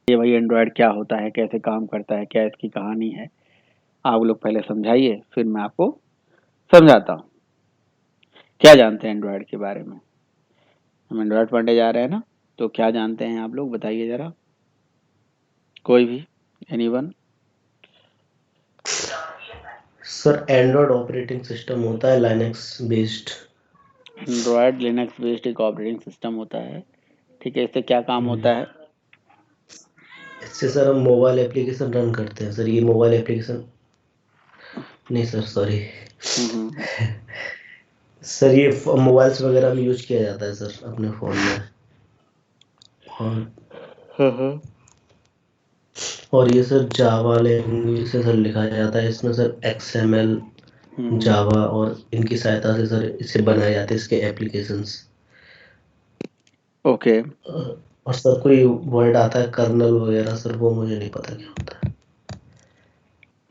ये भाई एंड्रॉयड क्या होता है, कैसे काम करता है, क्या इसकी कहानी है। आप लोग पहले समझाइए, फिर मैं आपको समझाता हूँ। क्या जानते हैं एंड्रॉयड के बारे में? हम एंड्रॉयड पढ़ने जा रहे हैं ना, तो क्या जानते हैं आप लोग बताइए जरा। कोई भी, anyone? Sir Android operating system होता है Linux based. Android Linux based एक ऑपरेटिंग सिस्टम होता है। ठीक है, इससे क्या काम होता है? इससे सर हम मोबाइल एप्लीकेशन रन करते हैं। सर ये मोबाइल एप्लीकेशन नहीं सर, सॉरी। हम्म। सर ये मोबाइल्स वगैरह में यूज किया जाता है सर, अपने फ़ोन में। और हम्म। और ये सर जावा लैंग्वेज से सर लिखा जाता है इसमें सर, एक्सएमएल, हम्म। जावा और इनकी सहायता से सर इसे बनाए जाते हैं इसके एप्लीकेशंस। ओके। और सर कोई वर्ड आता है कर्नल वगैरह, सर वो मुझे नहीं पता क्या होता है।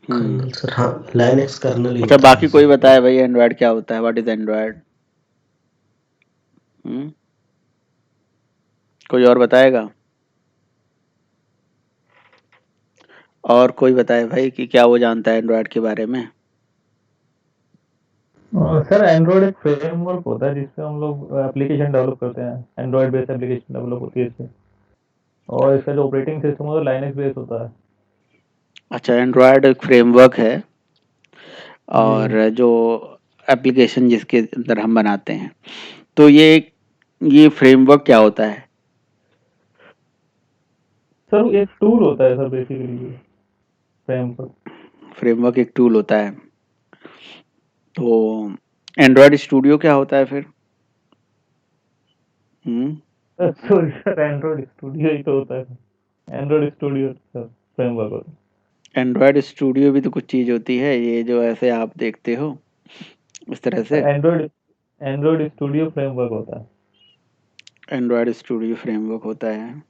हम्म। कर्नल सर, हाँ लाइनक्स कर्नल ही अच्छा, होता है बाकी कोई सर। बताए भाई एंड्रॉयड क्या होता है? What is Android? हम्म। कोई और बताएगा? और कोई बताए भाई कि क्या वो जानता है एंड्रॉयड के बारे में? सर एंड्रॉयड एक फ्रेमवर्क होता है जिससे हम लोग एप्लीकेशन डेवलप करते हैं। एंड्रॉयड बेस्ड एप्लीकेशन डेवलप होती है इससे। और इसका जो ऑपरेटिंग सिस्टम होता है लाइनक्स बेस्ड होता है। अच्छा, एंड्रॉयड एक फ्रेमवर्क है और जी जो एप्लीकेशन जिसके अंदर हम बनाते हैं, तो ये फ्रेमवर्क क्या होता है? सर एक टूल होता है सर, बेसिकली ये फ्रेमवर्क। फ्रेमवर्क एक टूल होता है। तो एंड्रॉयड स्टूडियो क्या होता है फिर? हम्म। सॉरी सर, एंड्रॉयड स्टूडियो ही तो होता है। एंड्रॉयड स्टूडियो सर फ्रेमवर्क होता एंड्रॉयड स्टूडियो भी तो कुछ चीज होती है, ये जो ऐसे आप देखते हो इस तरह से। है। एंड्रॉयड एंड्रॉयड स्टूडियो फ्रेमवर्क होता है। एंड्रॉयड स्टूडियो फ्रेमवर्क होता है।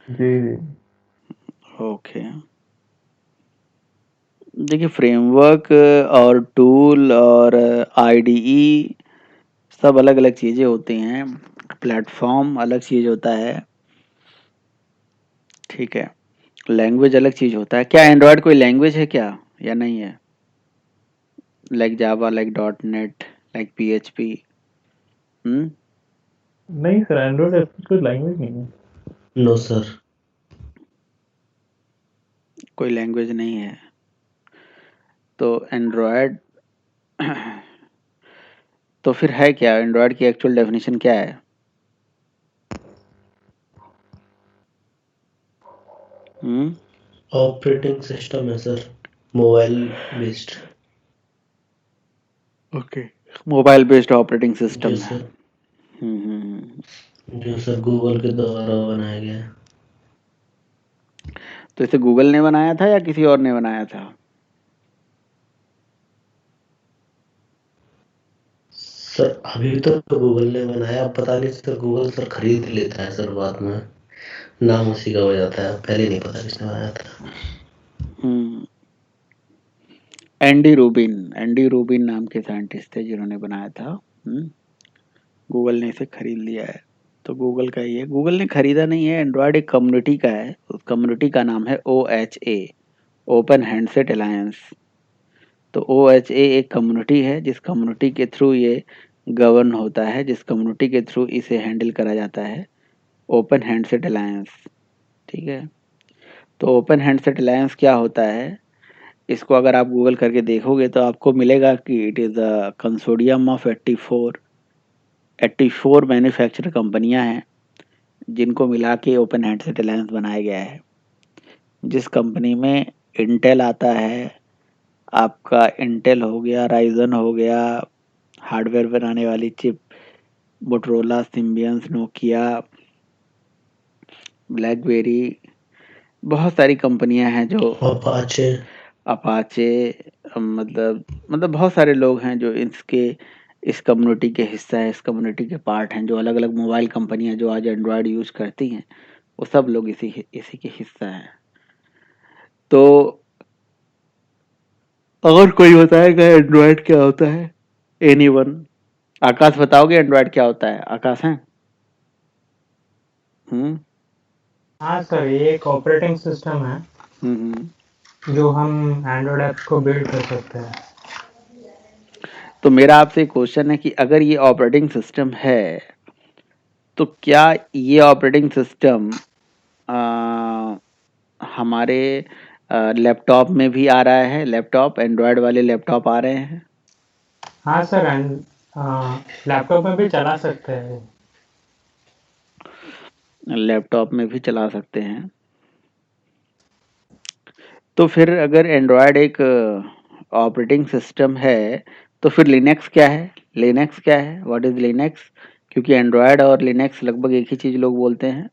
जी जी। ओके। देखिए, फ्रेमवर्क और टूल और आईडीई सब अलग अलग चीजें होती हैं। प्लेटफॉर्म अलग चीज होता है। ठीक है। लैंग्वेज अलग चीज होता है। क्या एंड्रॉयड कोई लैंग्वेज है क्या, या नहीं है? Like Java, like dot net, like PHP? Hmm. नहीं सर, एंड्रॉयड कोई लैंग्वेज नहीं है। No sir. कोई लैंग्वेज नहीं है। तो एंड्रॉयड तो फिर है क्या? एंड्रॉयड की एक्चुअल डेफिनेशन क्या है? हम्म। ऑपरेटिंग सिस्टम है sir, mobile based. Okay. Mobile based operating जो सिस्टम है। सर हम्म। जो सर गूगल के द्वारा बनाया गया है। तो इसे गूगल ने बनाया था या किसी और ने बनाया था? सर अभी तो गूगल ने बनाया, अब पता नहीं सर, गूगल सर खरीद लेता है सर बाद में, नाम उसी का हो जाता है, पहले नहीं पता किसने बनाया था। हम्म। एंडी रूबिन नाम के साइंटिस्ट थे जिन्होंने बनाया था। गूगल ने इसे खरीद लिया है। तो गूगल का ही है। गूगल ने खरीदा नहीं है, एंड्रॉयड एक कम्युनिटी का है। उस कम्युनिटी का नाम है OHA, ओपन हैंडसेट अलायंस। तो OHA एक कम्युनिटी है, जिस कम्युनिटी के थ्रू ये गवर्न होता है, जिस कम्युनिटी के थ्रू इसे हैंडल करा जाता है। Open handset alliance. ठीक है। तो ओपन हैंडसेट अलायंस क्या होता है? इसको अगर आप गूगल करके देखोगे तो आपको मिलेगा कि it is a consortium of 84 manufacture कंपनियां हैं, जिनको मिला के ओपन हैंडसेट अलायंस बनाया गया है। जिस कंपनी में इंटेल आता है, आपका इंटेल हो गया, राइजन हो गया, हार्डवेयर बनाने वाली चिप, मोटरोला, सिम्बियंस, नोकिया, ब्लैकबेरी, बहुत सारी कंपनियां हैं जो अपाचे। अपाचे, मतलब बहुत सारे लोग हैं जो इसके इस कम्युनिटी के हिस्सा है, इस कम्युनिटी के पार्ट हैं। जो अलग अलग मोबाइल कंपनियां जो आज एंड्रॉयड यूज करती हैं, वो सब लोग इसी के हिस्सा हैं। तो अगर कोई बताएगा एंड्रॉयड क्या होता है, एनीवन? आकाश बताओगे एंड्रॉयड क्या होता है? आकाश है? हम्म। हाँ सर, ये एक ऑपरेटिंग सिस्टम है जो हम एंड्रॉयड ऐप को बिल्ड कर सकते हैं। तो मेरा आपसे क्वेश्चन है कि अगर ये ऑपरेटिंग सिस्टम है तो क्या ये ऑपरेटिंग सिस्टम हमारे लैपटॉप में भी आ रहा है? लैपटॉप, एंड्रॉयड वाले लैपटॉप आ रहे हैं? हाँ सर, लैपटॉप में भी चला सकते हैं। लैपटॉप में भी चला सकते हैं। तो फिर अगर एंड्रॉयड एक ऑपरेटिंग सिस्टम है तो फिर लिनक्स क्या है? लिनक्स क्या है? What is Linux? क्योंकि एंड्रॉयड और लिनक्स लगभग एक ही चीज लोग बोलते हैं।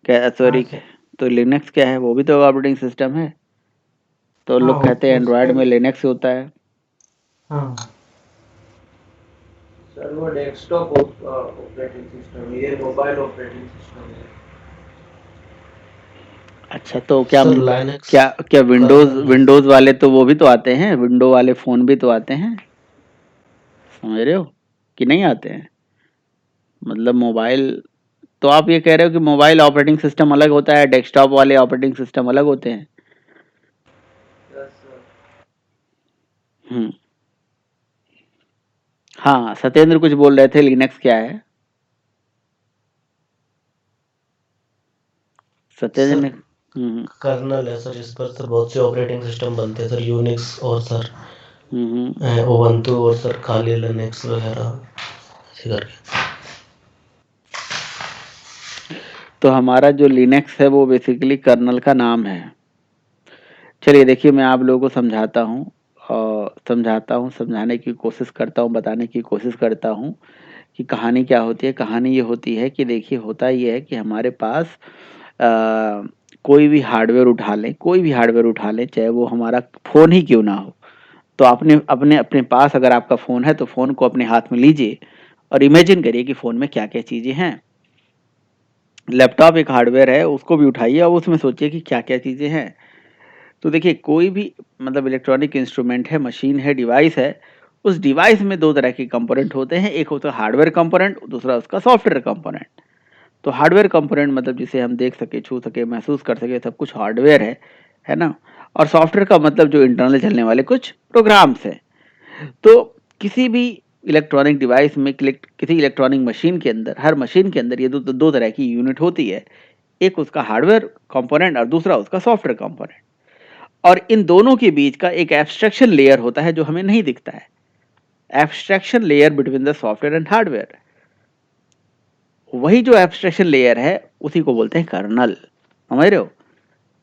क्या, हाँ सॉरी, सर। तो लिनक्स क्या है? वो भी तो ऑपरेटिंग सिस्टम है। तो हाँ, लोग कहते हैं एंड्रॉयड उसके में लिनक्स होता है। हाँ सर वो डेस्कटॉप ऑपरेटिंग सिस्टम, ये मोबाइल ऑपरेटिंग सिस्टम है। अच्छा, तो क्या सर लाइनक्स क्या क्या विंडोज कर्नल है। विंडोज वाले तो वो भी तो आते हैं, विंडो वाले फोन भी तो आते हैं, समझ रहे हो कि नहीं आते हैं? मतलब मोबाइल, तो आप ये कह रहे हो कि मोबाइल ऑपरेटिंग सिस्टम अलग होता है, डेस्कटॉप वाले ऑपरेटिंग सिस्टम अलग होते हैं? हम्म। हाँ, सत्येंद्र कुछ बोल रहे थे, लिनक्स क्या है? सत्येंद्र सर ने कर्नल है सर, इस पर सर बहुत से ऑपरेटिंग सिस्टम बनते हैं सर, यूनिक्स और सर हम्म। ओबंतु और सर खाली लिनक्स वगैरह ऐसे करके। तो हमारा जो लिनक्स है वो बेसिकली कर्नल का नाम है। चलिए देखिए, मैं आप लोगों को समझाता हूँ, और समझाने की कोशिश करता हूँ, बताने की कोशिश करता हूँ कि कहानी क्या होती है। कहानी ये होती है कि देखिए, होता ये है कि हमारे पास कोई भी हार्डवेयर उठा लें, कोई भी हार्डवेयर उठा लें, चाहे वो हमारा फ़ोन ही क्यों ना हो। तो अपने अपने अपने पास अगर आपका फ़ोन है तो फ़ोन को अपने हाथ में लीजिए और इमेजिन करिए कि फ़ोन में क्या क्या चीज़ें हैं। लैपटॉप एक हार्डवेयर है, उसको भी उठाइए और उसमें सोचिए कि क्या क्या चीज़ें हैं। तो देखिए, कोई भी मतलब इलेक्ट्रॉनिक इंस्ट्रूमेंट है, मशीन है, डिवाइस है, उस डिवाइस में दो तरह के कंपोनेंट होते हैं। एक होता है हार्डवेयर कंपोनेंट, दूसरा उसका सॉफ्टवेयर कंपोनेंट। तो हार्डवेयर कंपोनेंट मतलब जिसे हम देख सके, छू सके, महसूस कर सके, सब कुछ हार्डवेयर है ना। और सॉफ्टवेयर का मतलब जो इंटरनल चलने वाले कुछ प्रोग्राम्स हैं। तो किसी भी इलेक्ट्रॉनिक डिवाइस में, किसी इलेक्ट्रॉनिक मशीन के अंदर, हर मशीन के अंदर ये दो तरह की यूनिट होती है। एक उसका हार्डवेयर कंपोनेंट और दूसरा उसका सॉफ्टवेयर कंपोनेंट। और इन दोनों के बीच का एक एब्स्ट्रैक्शन लेयर होता है जो हमें नहीं दिखता है। Abstraction layer between the software and hardware, वही जो एब्स्ट्रैक्शन लेयर है उसी को बोलते हैं कर्नल। समझ रहे हो?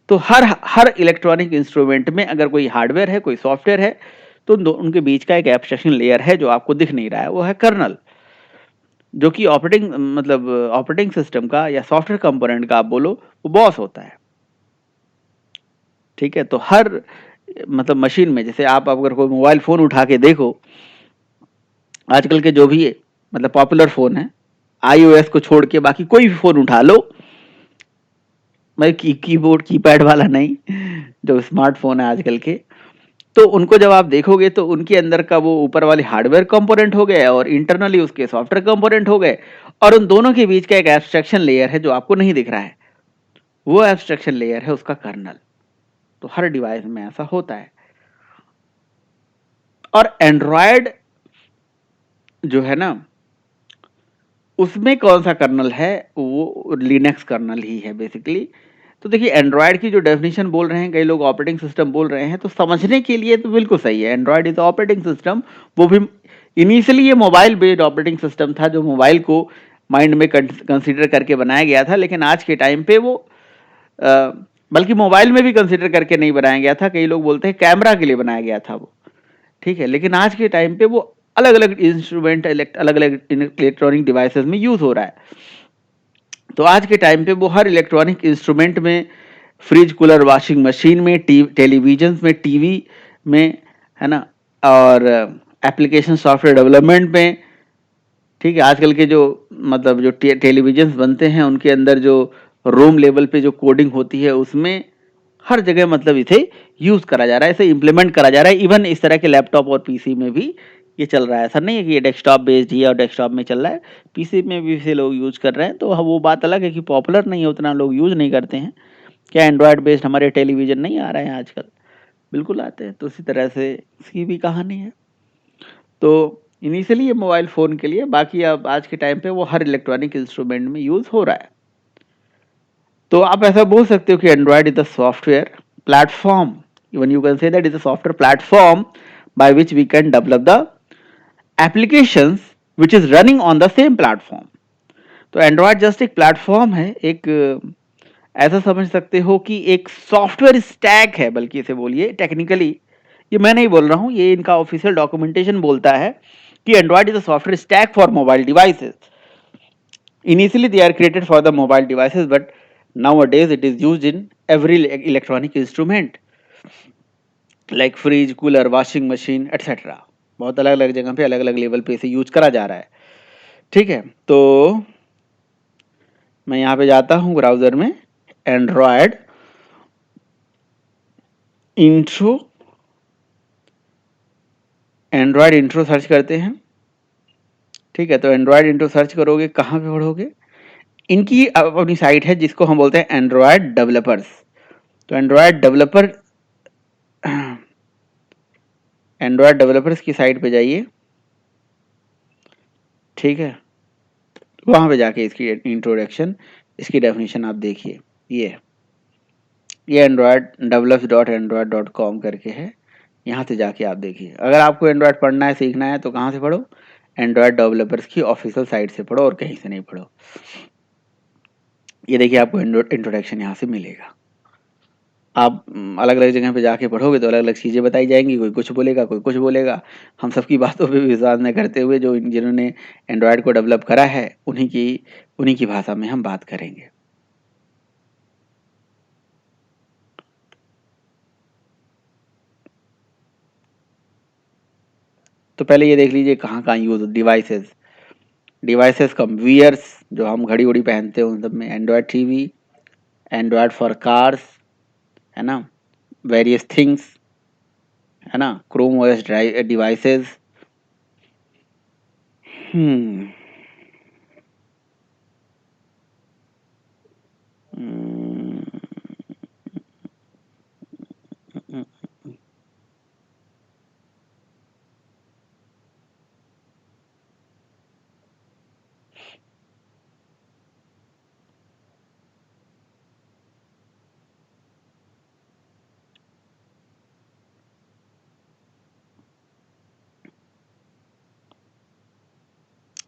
तो हर हर इलेक्ट्रॉनिक इंस्ट्रूमेंट में अगर कोई हार्डवेयर है, कोई सॉफ्टवेयर है, तो उनके बीच का एक एब्स्ट्रैक्शन लेयर है जो आपको दिख नहीं रहा है, वो है कर्नल। जो कि ऑपरेटिंग मतलब ऑपरेटिंग सिस्टम का या सॉफ्टवेयर कंपोनेंट का आप बोलो, वो बॉस होता है। ठीक है, तो हर मतलब मशीन में, जैसे आप अगर कोई मोबाइल फोन उठा के देखो, आजकल के जो भी मतलब पॉपुलर फोन है, iOS को छोड़ के बाकी कोई भी फोन उठा लो, मैं कीबोर्ड कीपैड वाला नहीं, जो स्मार्टफोन है आजकल के, तो उनको जब आप देखोगे तो उनके अंदर का वो ऊपर वाले हार्डवेयर कंपोनेंट हो गए और इंटरनली उसके सॉफ्टवेयर कंपोनेंट हो गए, और उन दोनों के बीच का एक एब्स्ट्रैक्शन लेयर है जो आपको नहीं दिख रहा है, वो एब्स्ट्रैक्शन लेयर है उसका कर्नल। तो हर डिवाइस में ऐसा होता है। और एंड्रॉयड जो है ना, उसमें कौन सा कर्नल है? वो लिनक्स कर्नल ही है बेसिकली। तो देखिए, एंड्रॉयड की जो डेफिनेशन बोल रहे हैं कई लोग, ऑपरेटिंग सिस्टम बोल रहे हैं, तो समझने के लिए तो बिल्कुल सही है, एंड्रॉयड इज ऑपरेटिंग सिस्टम। वो भी इनिशियली ये मोबाइल बेस्ड ऑपरेटिंग सिस्टम था, जो मोबाइल को माइंड में कंसीडर करके बनाया गया था। लेकिन आज के टाइम पे वो बल्कि मोबाइल में भी कंसीडर करके नहीं बनाया गया था, कई लोग बोलते हैं कैमरा के लिए बनाया गया था वो। ठीक है, लेकिन आज के टाइम पे वो अलग अलग इंस्ट्रूमेंट, अलग अलग इलेक्ट्रॉनिक डिवाइसेस में यूज हो रहा है। तो आज के टाइम पे वो हर इलेक्ट्रॉनिक इंस्ट्रूमेंट में, फ्रिज, कूलर, वॉशिंग मशीन में, टेलीविजन में, टीवी में, है ना, और एप्लीकेशन सॉफ्टवेयर डेवलपमेंट में। ठीक है, आजकल के जो मतलब जो टेलीविजन बनते हैं उनके अंदर जो रोम लेवल पे जो कोडिंग होती है, उसमें हर जगह मतलब इसे यूज करा जा रहा है, इसे इम्प्लीमेंट करा जा रहा है। इवन इस तरह के लैपटॉप और पीसी में भी ये चल रहा है। ऐसा नहीं है कि ये डेस्कटॉप बेस्ड ही है और डेस्कटॉप में चल रहा है, पीसी में भी इसे लोग यूज कर रहे हैं। तो वो बात अलग है कि पॉपुलर नहीं है, उतना लोग यूज नहीं करते हैं। क्या एंड्रॉयड बेस्ड हमारे टेलीविजन नहीं आ रहे हैं आजकल? बिल्कुल आते हैं। तो उसी तरह से इसकी भी कहानी है। तो इनिशियली ये मोबाइल फ़ोन के लिए, बाकी अब आज के टाइम पे वो हर इलेक्ट्रॉनिक इंस्ट्रूमेंट में यूज़ हो रहा है। तो आप ऐसा बोल सकते हो कि Android is the software platform, even you can say that is a software platform by which we can develop the applications which is running on the same platform. तो एंड्रॉयड जस्ट एक प्लेटफॉर्म है, एक ऐसा समझ सकते हो कि एक सॉफ्टवेयर स्टैक है, बल्कि इसे बोलिए टेक्निकली, ये मैं नहीं बोल रहा हूं, ये इनका ऑफिशियल डॉक्यूमेंटेशन बोलता है कि Android is a software stack for mobile devices. Initially they are created for the mobile devices, but nowadays it is used in every electronic instrument like fridge, cooler, washing machine, etc. बहुत अलग अलग जगह पे अलग अलग level पे इसे use करा जा रहा है। ठीक है, तो मैं यहाँ पे जाता हूँ ब्राउजर में, Android intro, Android intro search करते हैं। ठीक है, तो एंड्रॉयड इंट्रो सर्च करोगे, कहाँ पे पढ़ोगे? इनकी अपनी साइट है जिसको हम बोलते हैं एंड्रॉयड डेवलपर्स। तो एंड्रॉयड डेवलपर्स की साइट पे जाइए। ठीक है, वहां पे जाके इसकी इंट्रोडक्शन, इसकी डेफिनेशन आप देखिए। ये एंड्रॉयड develops.android.com करके है, यहाँ से जाके आप देखिए। अगर आपको एंड्रॉयड पढ़ना है, सीखना है, तो कहाँ से पढ़ो? एंड्रॉयड डेवलपर्स की ऑफिशियल साइट से पढ़ो और कहीं से नहीं पढ़ो। ये देखिए, आपको इंट्रोडक्शन यहाँ से मिलेगा। आप अलग अलग जगह पे जाके पढ़ोगे तो अलग अलग चीज़ें बताई जाएंगी, कोई कुछ बोलेगा, कोई कुछ बोलेगा। हम सबकी बातों पे विश्वास न करते हुए जो जिन्होंने एंड्रॉयड को डेवलप करा है उन्हीं की भाषा में हम बात करेंगे। तो पहले ये देख लीजिए कहाँ कहाँ यूज। डिवाइसेस कम वियर्स, जो हम घड़ी उड़ी पहनते हैं उन सब में Android TV, Android for cars, है ना, वेरियस थिंग्स, है ना, क्रोम ओएस डिवाइसेस। हम्म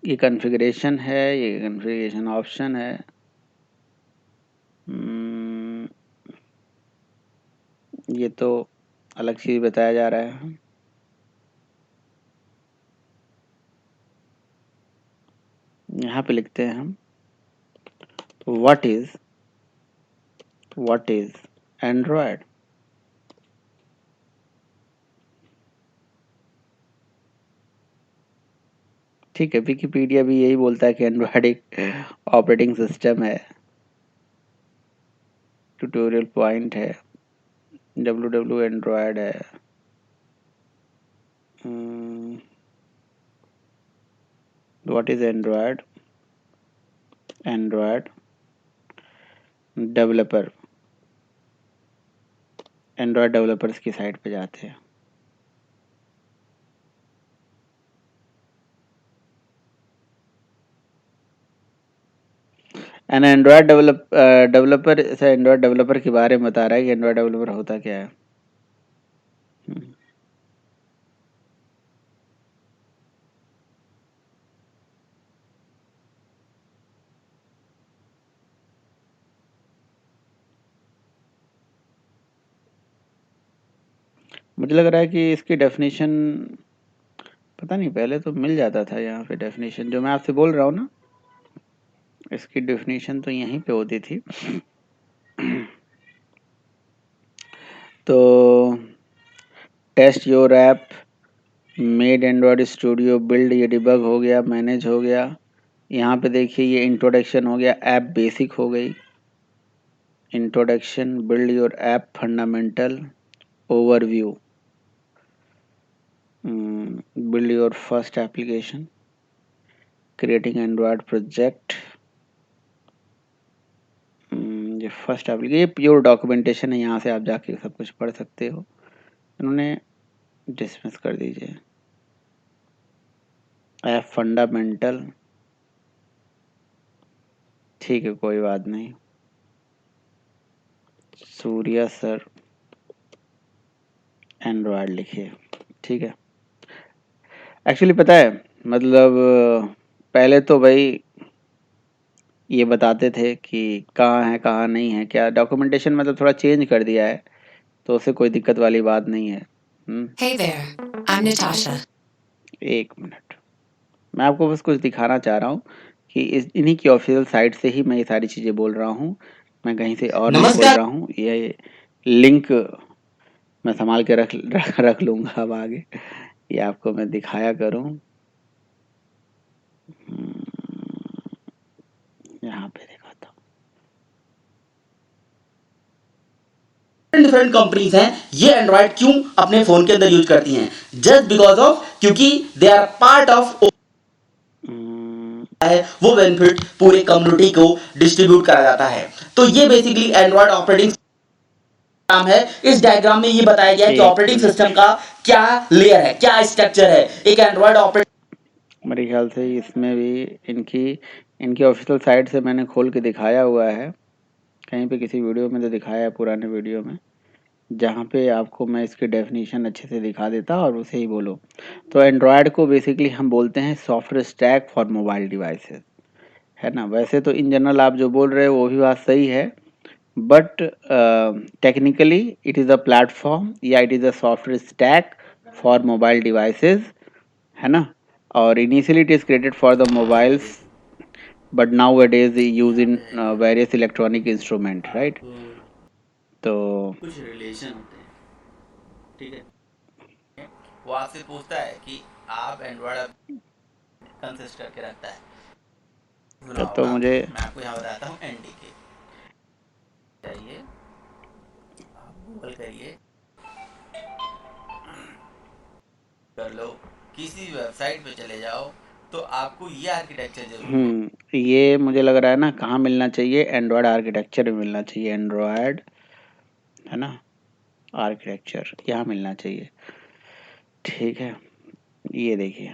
ये कॉन्फ़िगरेशन है, ये कॉन्फ़िगरेशन ऑप्शन है। ये तो अलग चीज बताया जा रहा है। यहाँ पे लिखते हैं हम व्हाट इज एंड्रॉयड। ठीक है, विकिपीडिया भी यही बोलता है कि एंड्रॉयड एक ऑपरेटिंग सिस्टम है। ट्यूटोरियल पॉइंट है, www एंड्रॉयड है। What is Android developer, Android developers की साइट पे जाते हैं। एन एंड्रॉयड डेवलपर से एंड्रॉयड डेवलपर के बारे में बता रहा है कि एंड्रॉयड डेवलपर होता क्या है। मुझे लग रहा है कि इसकी डेफिनेशन, पता नहीं, पहले तो मिल जाता था यहाँ पे डेफिनेशन, जो मैं आपसे बोल रहा हूँ ना, इसकी डेफिनेशन तो यहीं पे होती थी। तो test your app, made Android Studio, build, ये डिबग हो गया, मैनेज हो गया। यहाँ पे देखिए ये इंट्रोडक्शन हो गया, ऐप बेसिक हो गई, introduction, build your app fundamental, overview. build your first application, creating Android project. ये फर्स्ट एप्लीकेशन, ये प्योर डॉक्यूमेंटेशन है, यहाँ से आप जाके सब कुछ पढ़ सकते हो। उन्होंने डिसमिस कर दीजिए। ऐप फंडामेंटल, ठीक है कोई बात नहीं। सूर्या सर एंड्रॉयड लिखिए, ठीक है। एक्चुअली पता है मतलब पहले तो भाई ये बताते थे कि कहाँ है कहाँ नहीं है, क्या डॉक्यूमेंटेशन मतलब थोड़ा चेंज कर दिया है, तो उससे कोई दिक्कत वाली बात नहीं है। Hey there, I'm Natasha. एक मिनट, मैं आपको बस कुछ दिखाना चाह रहा हूँ कि इन्हीं की ऑफिशियल साइट से ही मैं ये सारी चीज़ें बोल रहा हूँ, मैं कहीं से और नहीं बोल रहा हूँ। ये लिंक मैं संभाल के रख लूँगा अब आगे, ये आपको मैं दिखाया करूँ। यहाँ पे दिखाता हूँ। डिफरेंट कंपनीज हैं, ये एंड्रॉइड क्यों अपने फोन के अंदर यूज करती हैं? जस्ट बिकॉज ऑफ, क्योंकि दे आर पार्ट ऑफ है, वो बेनिफिट पूरे कम्युनिटी को डिस्ट्रीब्यूट करा जाता है। तो ये बेसिकली एंड्रॉइड ऑपरेटिंग नाम है। इस डायग्राम में ये बताया गया है कि ऑपरेटिंग सिस्टम का क्या लेयर है, क्या स्ट्रक्चर है एक एंड्रॉइड ऑपरेटिंग। मेरे ख्याल से इसमें भी इनकी ऑफिशियल साइट से मैंने खोल के दिखाया हुआ है, कहीं पे किसी वीडियो में तो दिखाया है, पुराने वीडियो में, जहाँ पे आपको मैं इसकी डेफिनेशन अच्छे से दिखा देता और उसे ही बोलो। तो एंड्रॉयड को बेसिकली हम बोलते हैं software stack for mobile devices, है ना। वैसे तो इन जनरल आप जो बोल रहे हो वो भी बात सही है, but technically it is a platform या it is a software stack for mobile devices, है ना। और initially it is created for the mobiles, but nowadays use in various electronic instrument, right. तो कुछ relation होते हैं, ठीक है। वो आपसे पूछता है कि आप एंड्रॉइड कंसिस्ट करके रखता है। तो मुझे मैं आपको यहाँ बताता हूँ एनडीके। चाहिए आप गूगल करिए, कर लो, किसी वेबसाइट पे चले जाओ, तो आपको ये आर्किटेक्चर जरूर ये मुझे लग रहा है ना कहाँ मिलना चाहिए, एंड्रॉयड आर्किटेक्चर में मिलना चाहिए। एंड्रॉयड, है ना, आर्किटेक्चर यहाँ मिलना चाहिए, ठीक है। ये देखिए,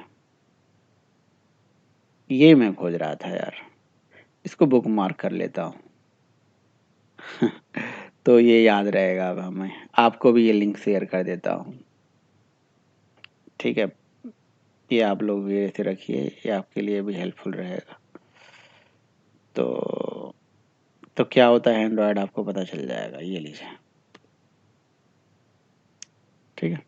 ये मैं खोज रहा था यार, इसको बुक मार्क कर लेता हूँ तो ये याद रहेगा। अब हमें आपको भी ये लिंक शेयर कर देता हूँ, ठीक है। ये आप लोग भी ऐसे रखिए, ये आपके लिए भी हेल्पफुल रहेगा। तो क्या होता है एंड्रॉयड आपको पता चल जाएगा, ये लीजिए, ठीक है।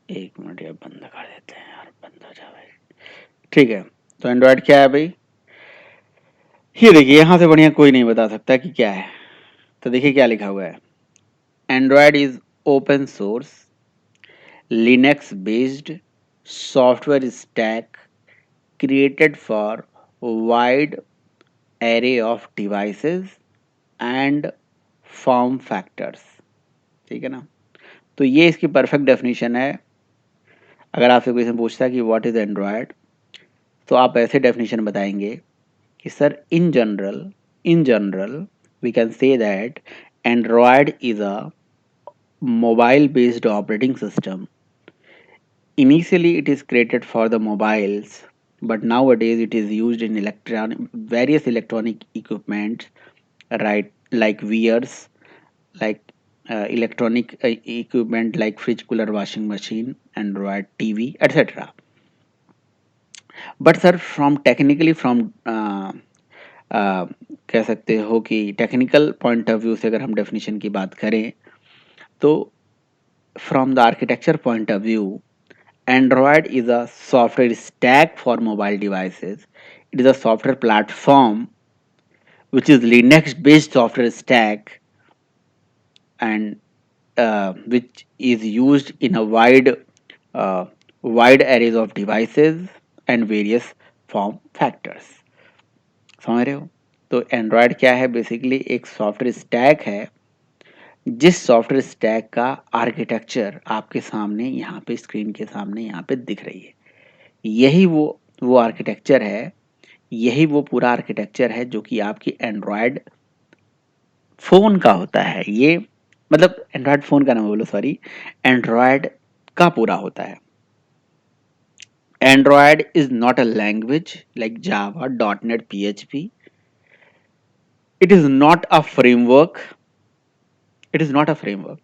एक मिनट, ये बंद कर देते हैं यार, बंद हो जाए भाई, ठीक है। तो एंड्रॉयड क्या है भाई, ये देखिए, यहाँ से बढ़िया कोई नहीं बता सकता कि क्या है। तो देखिए क्या लिखा हुआ है, Android is open source Linux based software stack created for wide array of devices and form factors, ठीक है ना। तो ये इसकी परफेक्ट डेफिनेशन है। अगर आपसे कोई पूछता है कि व्हाट इज एंड्रॉयड, तो आप ऐसे डेफिनेशन बताएंगे कि sir in general we can say that Android is a mobile based operating system. Initially, it is created for the mobiles, but nowadays it is used in various electronic equipment, right? Like wears, like electronic equipment like fridge, cooler, washing machine, Android TV, etc. But sir, from कह सकते हो कि technical point of view से अगर हम definition की बात करें, तो from the architecture point of view, Android is a software stack for mobile devices. It is a software platform which is Linux based software stack, and which is used in a uh, wide arrays of devices and various form factors. समझ रहे हो? तो Android क्या है? Basically एक software stack है, जिस software stack का आर्किटेक्चर आपके सामने यहाँ पे स्क्रीन के सामने यहाँ पे दिख रही है। यही वो आर्किटेक्चर है, यही वो पूरा आर्किटेक्चर है जो कि आपकी एंड्रॉयड फोन का होता है। ये मतलब एंड्रॉयड फोन का नाम बोलो, सॉरी, एंड्रॉयड का पूरा होता है। Android is not a language like Java, .NET, PHP. It is not a framework. It is not a framework.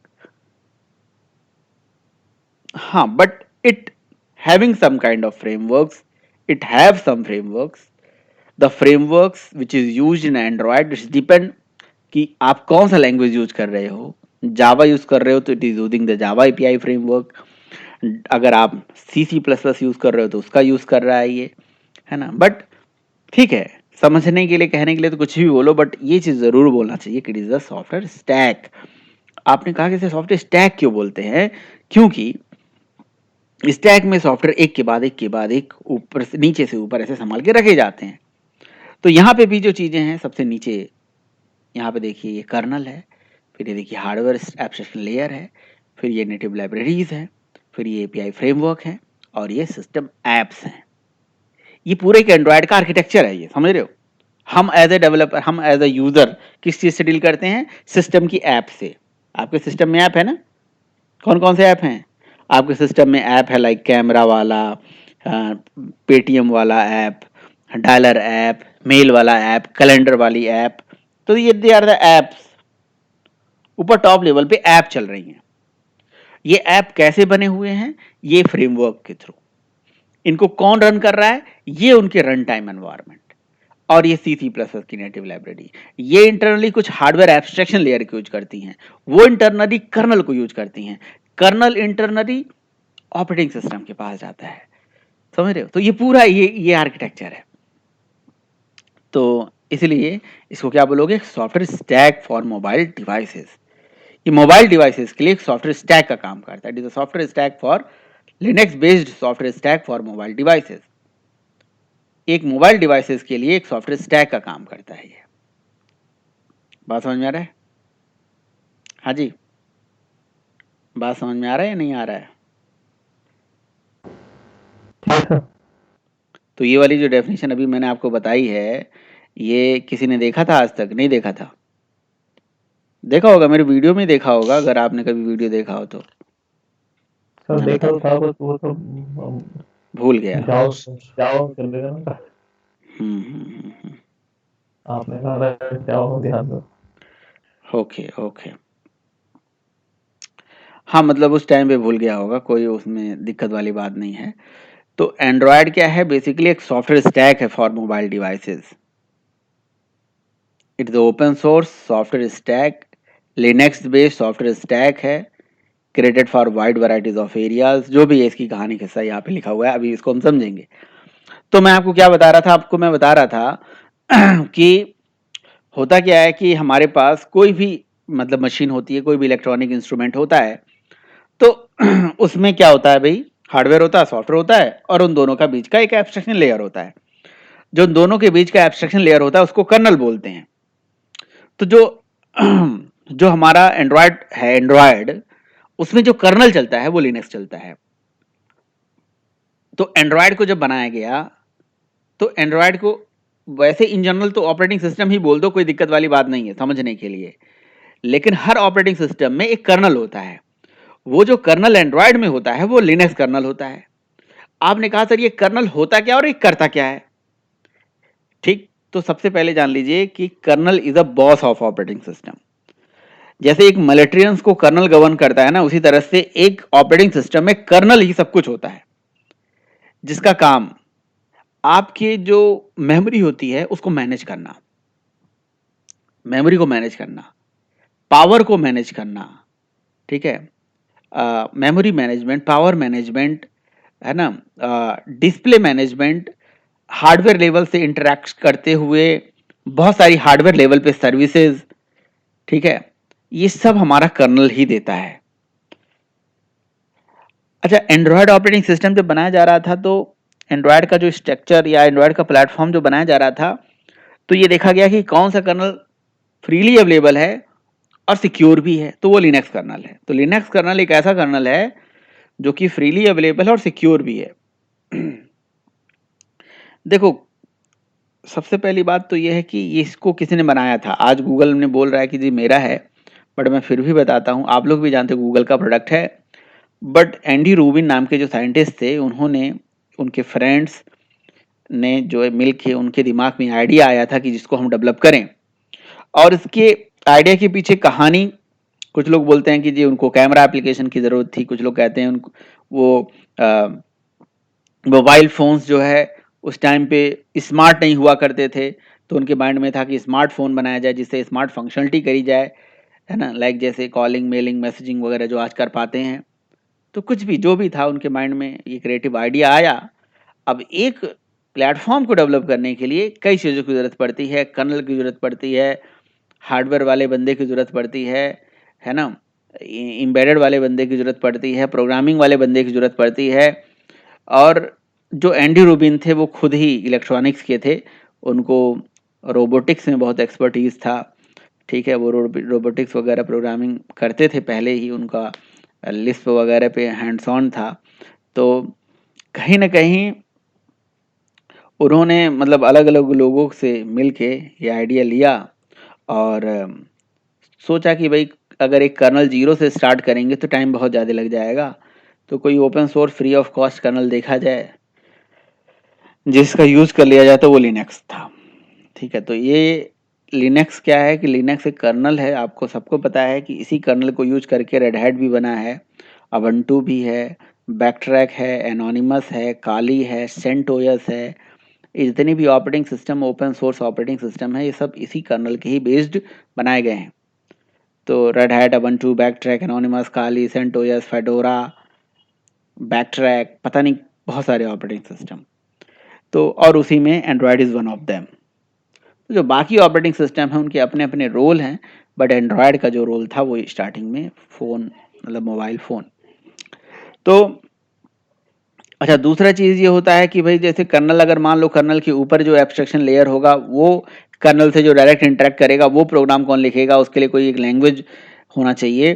हाँ, but it having some kind of frameworks. It have some frameworks. The frameworks which is used in Android it depend कि आप कौन सा language use कर रहे हो। जावा use कर रहे हो तो it is using the Java API framework. अगर आप C++ यूज कर रहे हो तो उसका यूज कर रहा है ये, है ना। बट ठीक है, समझने के लिए कहने के लिए तो कुछ भी बोलो, बट ये चीज जरूर बोलना चाहिए कि it is the software stack. आपने कहा कि इसे सॉफ्टवेयर स्टैक क्यों बोलते हैं? क्योंकि स्टैक में सॉफ्टवेयर एक के बाद एक के बाद एक ऊपर से नीचे से ऊपर ऐसे संभाल के रखे जाते हैं। तो यहाँ पे भी जो चीजें हैं, सबसे नीचे यहाँ पे देखिए ये कर्नल है, फिर ये देखिए हार्डवेयर एब्स्ट्रैक्शन लेयर है, फिर ये नेटिव लाइब्रेरीज है, फिर ये API फ्रेमवर्क है, और ये सिस्टम एप्स हैं। ये पूरे एक एंड्रॉयड का आर्किटेक्चर है, ये समझ रहे हो। हम एज ए डेवलपर, हम एज ए यूजर किस चीज से डील करते हैं? सिस्टम की ऐप से। आपके सिस्टम में ऐप है ना? कौन कौन से ऐप हैं आपके सिस्टम में? ऐप है लाइक कैमरा वाला, पेटीएम वाला ऐप, डायलर ऐप, मेल वाला ऐप, कैलेंडर वाली ऐप। तो ये दे आर द एप्स। ऊपर टॉप लेवल पे ऐप चल रही हैं। ये ऐप कैसे बने हुए हैं? ये फ्रेमवर्क के थ्रू। इनको कौन रन कर रहा है? ये उनके रन टाइम एनवायरनमेंट और ये C++ की नेटिव लाइब्रेरी। ये इंटरनली कुछ हार्डवेयर एब्स्ट्रैक्शन लेयर को यूज करती हैं, वो इंटरनली कर्नल को यूज करती हैं। कर्नल इंटरनली ऑपरेटिंग सिस्टम के पास जाता है, समझ रहे हो। तो ये पूरा ये आर्किटेक्चर है। तो इसलिए इसको क्या बोलोगे? Software stack for mobile devices. ये मोबाइल डिवाइसेस के लिए एक सॉफ्टवेयर स्टैक का काम करता है। It is a software stack for Linux based software stack for mobile devices. एक मोबाइल डिवाइसेस के लिए एक सॉफ्टवेयर स्टैक का काम करता है ये। बात समझ में आ रहा है? हाँ जी, बात समझ में आ रहा है या नहीं आ रहा है? तो ये वाली जो डेफिनेशन अभी मैंने आपको बताई है, ये किसी ने देखा था आज तक? नहीं देखा था? देखा होगा, मेरे वीडियो में देखा होगा, अगर आपने कभी वीडियो देखा हो तो। सर देखा तो था, बस वो तो भूल गया। जाओ कर देगा ना। हम्म। आपने कहा जाओ ध्यान दो। ओके ओके, हाँ, मतलब उस टाइम पे भूल गया होगा, कोई उसमें दिक्कत वाली बात नहीं है। तो एंड्रॉयड क्या है? बेसिकली एक सॉफ्टवेयर स्टैक है for mobile devices. It is open source software stack, Linux based software stack है, created for wide varieties of areas. जो भी है इसकी कहानी किस्सा यहाँ पे लिखा हुआ है, अभी इसको हम समझेंगे। तो मैं आपको क्या बता रहा था? आपको मैं बता रहा था कि होता क्या है कि हमारे पास कोई भी मतलब मशीन होती है, कोई भी इलेक्ट्रॉनिक इंस्ट्रूमेंट होता है, तो उसमें क्या होता है भाई? हार्डवेयर होता है, सॉफ्टवेयर होता है, और उन दोनों का बीच का एक एब्स्ट्रैक्शन लेयर होता है। जो उन दोनों के बीच का एब्स्ट्रैक्शन लेयर होता है उसको कर्नल बोलते हैं। तो जो हमारा एंड्रॉयड है, एंड्रॉयड, उसमें जो कर्नल चलता है वो लिनक्स चलता है। तो एंड्रॉयड को जब बनाया गया, तो एंड्रॉयड को वैसे इन जनरल तो ऑपरेटिंग सिस्टम ही बोल दो, कोई दिक्कत वाली बात नहीं है समझने के लिए। लेकिन हर ऑपरेटिंग सिस्टम में एक कर्नल होता है। वो जो कर्नल एंड्रॉयड में होता है वो लिनक्स कर्नल होता है। आपने कहा सर ये कर्नल होता क्या और ये करता क्या है? ठीक, तो सबसे पहले जान लीजिए कि kernel is a boss of operating system. जैसे एक मिलिट्रियंस को कर्नल गवर्न करता है ना, उसी तरह से एक ऑपरेटिंग सिस्टम में कर्नल ही सब कुछ होता है, जिसका काम आपकी जो मेमोरी होती है उसको मैनेज करना, मेमोरी को मैनेज करना, पावर को मैनेज करना, ठीक है, मेमोरी मैनेजमेंट, पावर मैनेजमेंट, है ना, डिस्प्ले मैनेजमेंट, हार्डवेयर लेवल से इंटरैक्ट करते हुए बहुत सारी हार्डवेयर लेवल पे सर्विसेज, ठीक है, ये सब हमारा कर्नल ही देता है। अच्छा, एंड्रॉयड ऑपरेटिंग सिस्टम जब बनाया जा रहा था, तो एंड्रॉयड का जो स्ट्रक्चर या एंड्रॉयड का प्लेटफॉर्म जो बनाया जा रहा था, तो ये देखा गया कि कौन सा कर्नल फ्रीली अवेलेबल है और सिक्योर भी है, तो वो लिनक्स कर्नल है। तो लिनक्स कर्नल एक ऐसा कर्नल है जो कि फ्रीली अवेलेबल है और सिक्योर भी है। देखो, सबसे पहली बात तो ये है कि इसको किसी ने बनाया था। आज गूगल ने बोल रहा है कि जी मेरा है, बट मैं फिर भी बताता हूँ, आप लोग भी जानते हो गूगल का प्रोडक्ट है। बट एंडी रूबिन नाम के जो साइंटिस्ट थे, उन्होंने, उनके फ्रेंड्स ने जो मिल के उनके दिमाग में आइडिया आया था कि जिसको हम डेवलप करें। और इसके आइडिया के पीछे कहानी, कुछ लोग बोलते हैं कि जी उनको कैमरा एप्लीकेशन की ज़रूरत थी, कुछ लोग कहते हैं उनको वो मोबाइल फ़ोन्स जो है उस टाइम पे स्मार्ट नहीं हुआ करते थे, तो उनके माइंड में था कि स्मार्टफोन बनाया जाए जिससे स्मार्ट फंक्शनलिटी करी जाए, है ना, लाइक जैसे कॉलिंग, मेलिंग, मैसेजिंग वगैरह जो आज कर पाते हैं। तो कुछ भी जो भी था उनके माइंड में ये क्रिएटिव आइडिया आया। अब एक प्लेटफॉर्म को डेवलप करने के लिए कई चीज़ों की ज़रूरत पड़ती है, कर्नल की ज़रूरत पड़ती है, हार्डवेयर वाले बंदे की ज़रूरत पड़ती है ना, एम्बेडेड वाले बंदे की ज़रूरत पड़ती है, प्रोग्रामिंग वाले बंदे की ज़रूरत पड़ती है। और जो एंडी रूबिन थे वो खुद ही इलेक्ट्रॉनिक्स के थे, उनको रोबोटिक्स में बहुत एक्सपर्टीज़ था, ठीक है, वो रोबोटिक्स वगैरह प्रोग्रामिंग करते थे पहले ही, उनका लिस्प वगैरह पे हैंड्स ऑन था। तो कहीं ना कहीं उन्होंने मतलब अलग अलग लोगों से मिलके ये आइडिया लिया और सोचा कि भाई अगर एक कर्नल जीरो से स्टार्ट करेंगे तो टाइम बहुत ज़्यादा लग जाएगा, तो कोई open source free of cost kernel देखा जाए जिसका यूज़ कर लिया जाए, तो वो लिनक्स था। ठीक है, तो ये लिनक्स क्या है कि लिनक्स एक कर्नल है, आपको सबको पता है कि इसी कर्नल को यूज करके रेड हैट भी बना है, अबंटू भी है, बैकट्रैक है, एनोनिमस है, काली है, सेंटोस है। ये जितने भी operating system, open source operating system है, ये सब इसी कर्नल के ही बेस्ड बनाए गए हैं। तो रेड हैट, अबंटू, बैकट्रैक, एनोनिमस, काली, सेंटोस, फेडोरा, बैकट्रैक, पता नहीं बहुत सारे ऑपरेटिंग सिस्टम। तो और उसी में Android is one of them. तो जो बाकी ऑपरेटिंग सिस्टम है उनके अपने अपने रोल हैं, बट एंड्रॉयड का जो रोल था वो स्टार्टिंग में फ़ोन, मतलब मोबाइल फ़ोन। तो अच्छा, दूसरा चीज़ ये होता है कि भाई जैसे कर्नल, अगर मान लो कर्नल के ऊपर जो एब्स्ट्रैक्शन लेयर होगा वो कर्नल से जो डायरेक्ट इंटरेक्ट करेगा, वो प्रोग्राम कौन लिखेगा, उसके लिए कोई एक लैंग्वेज होना चाहिए।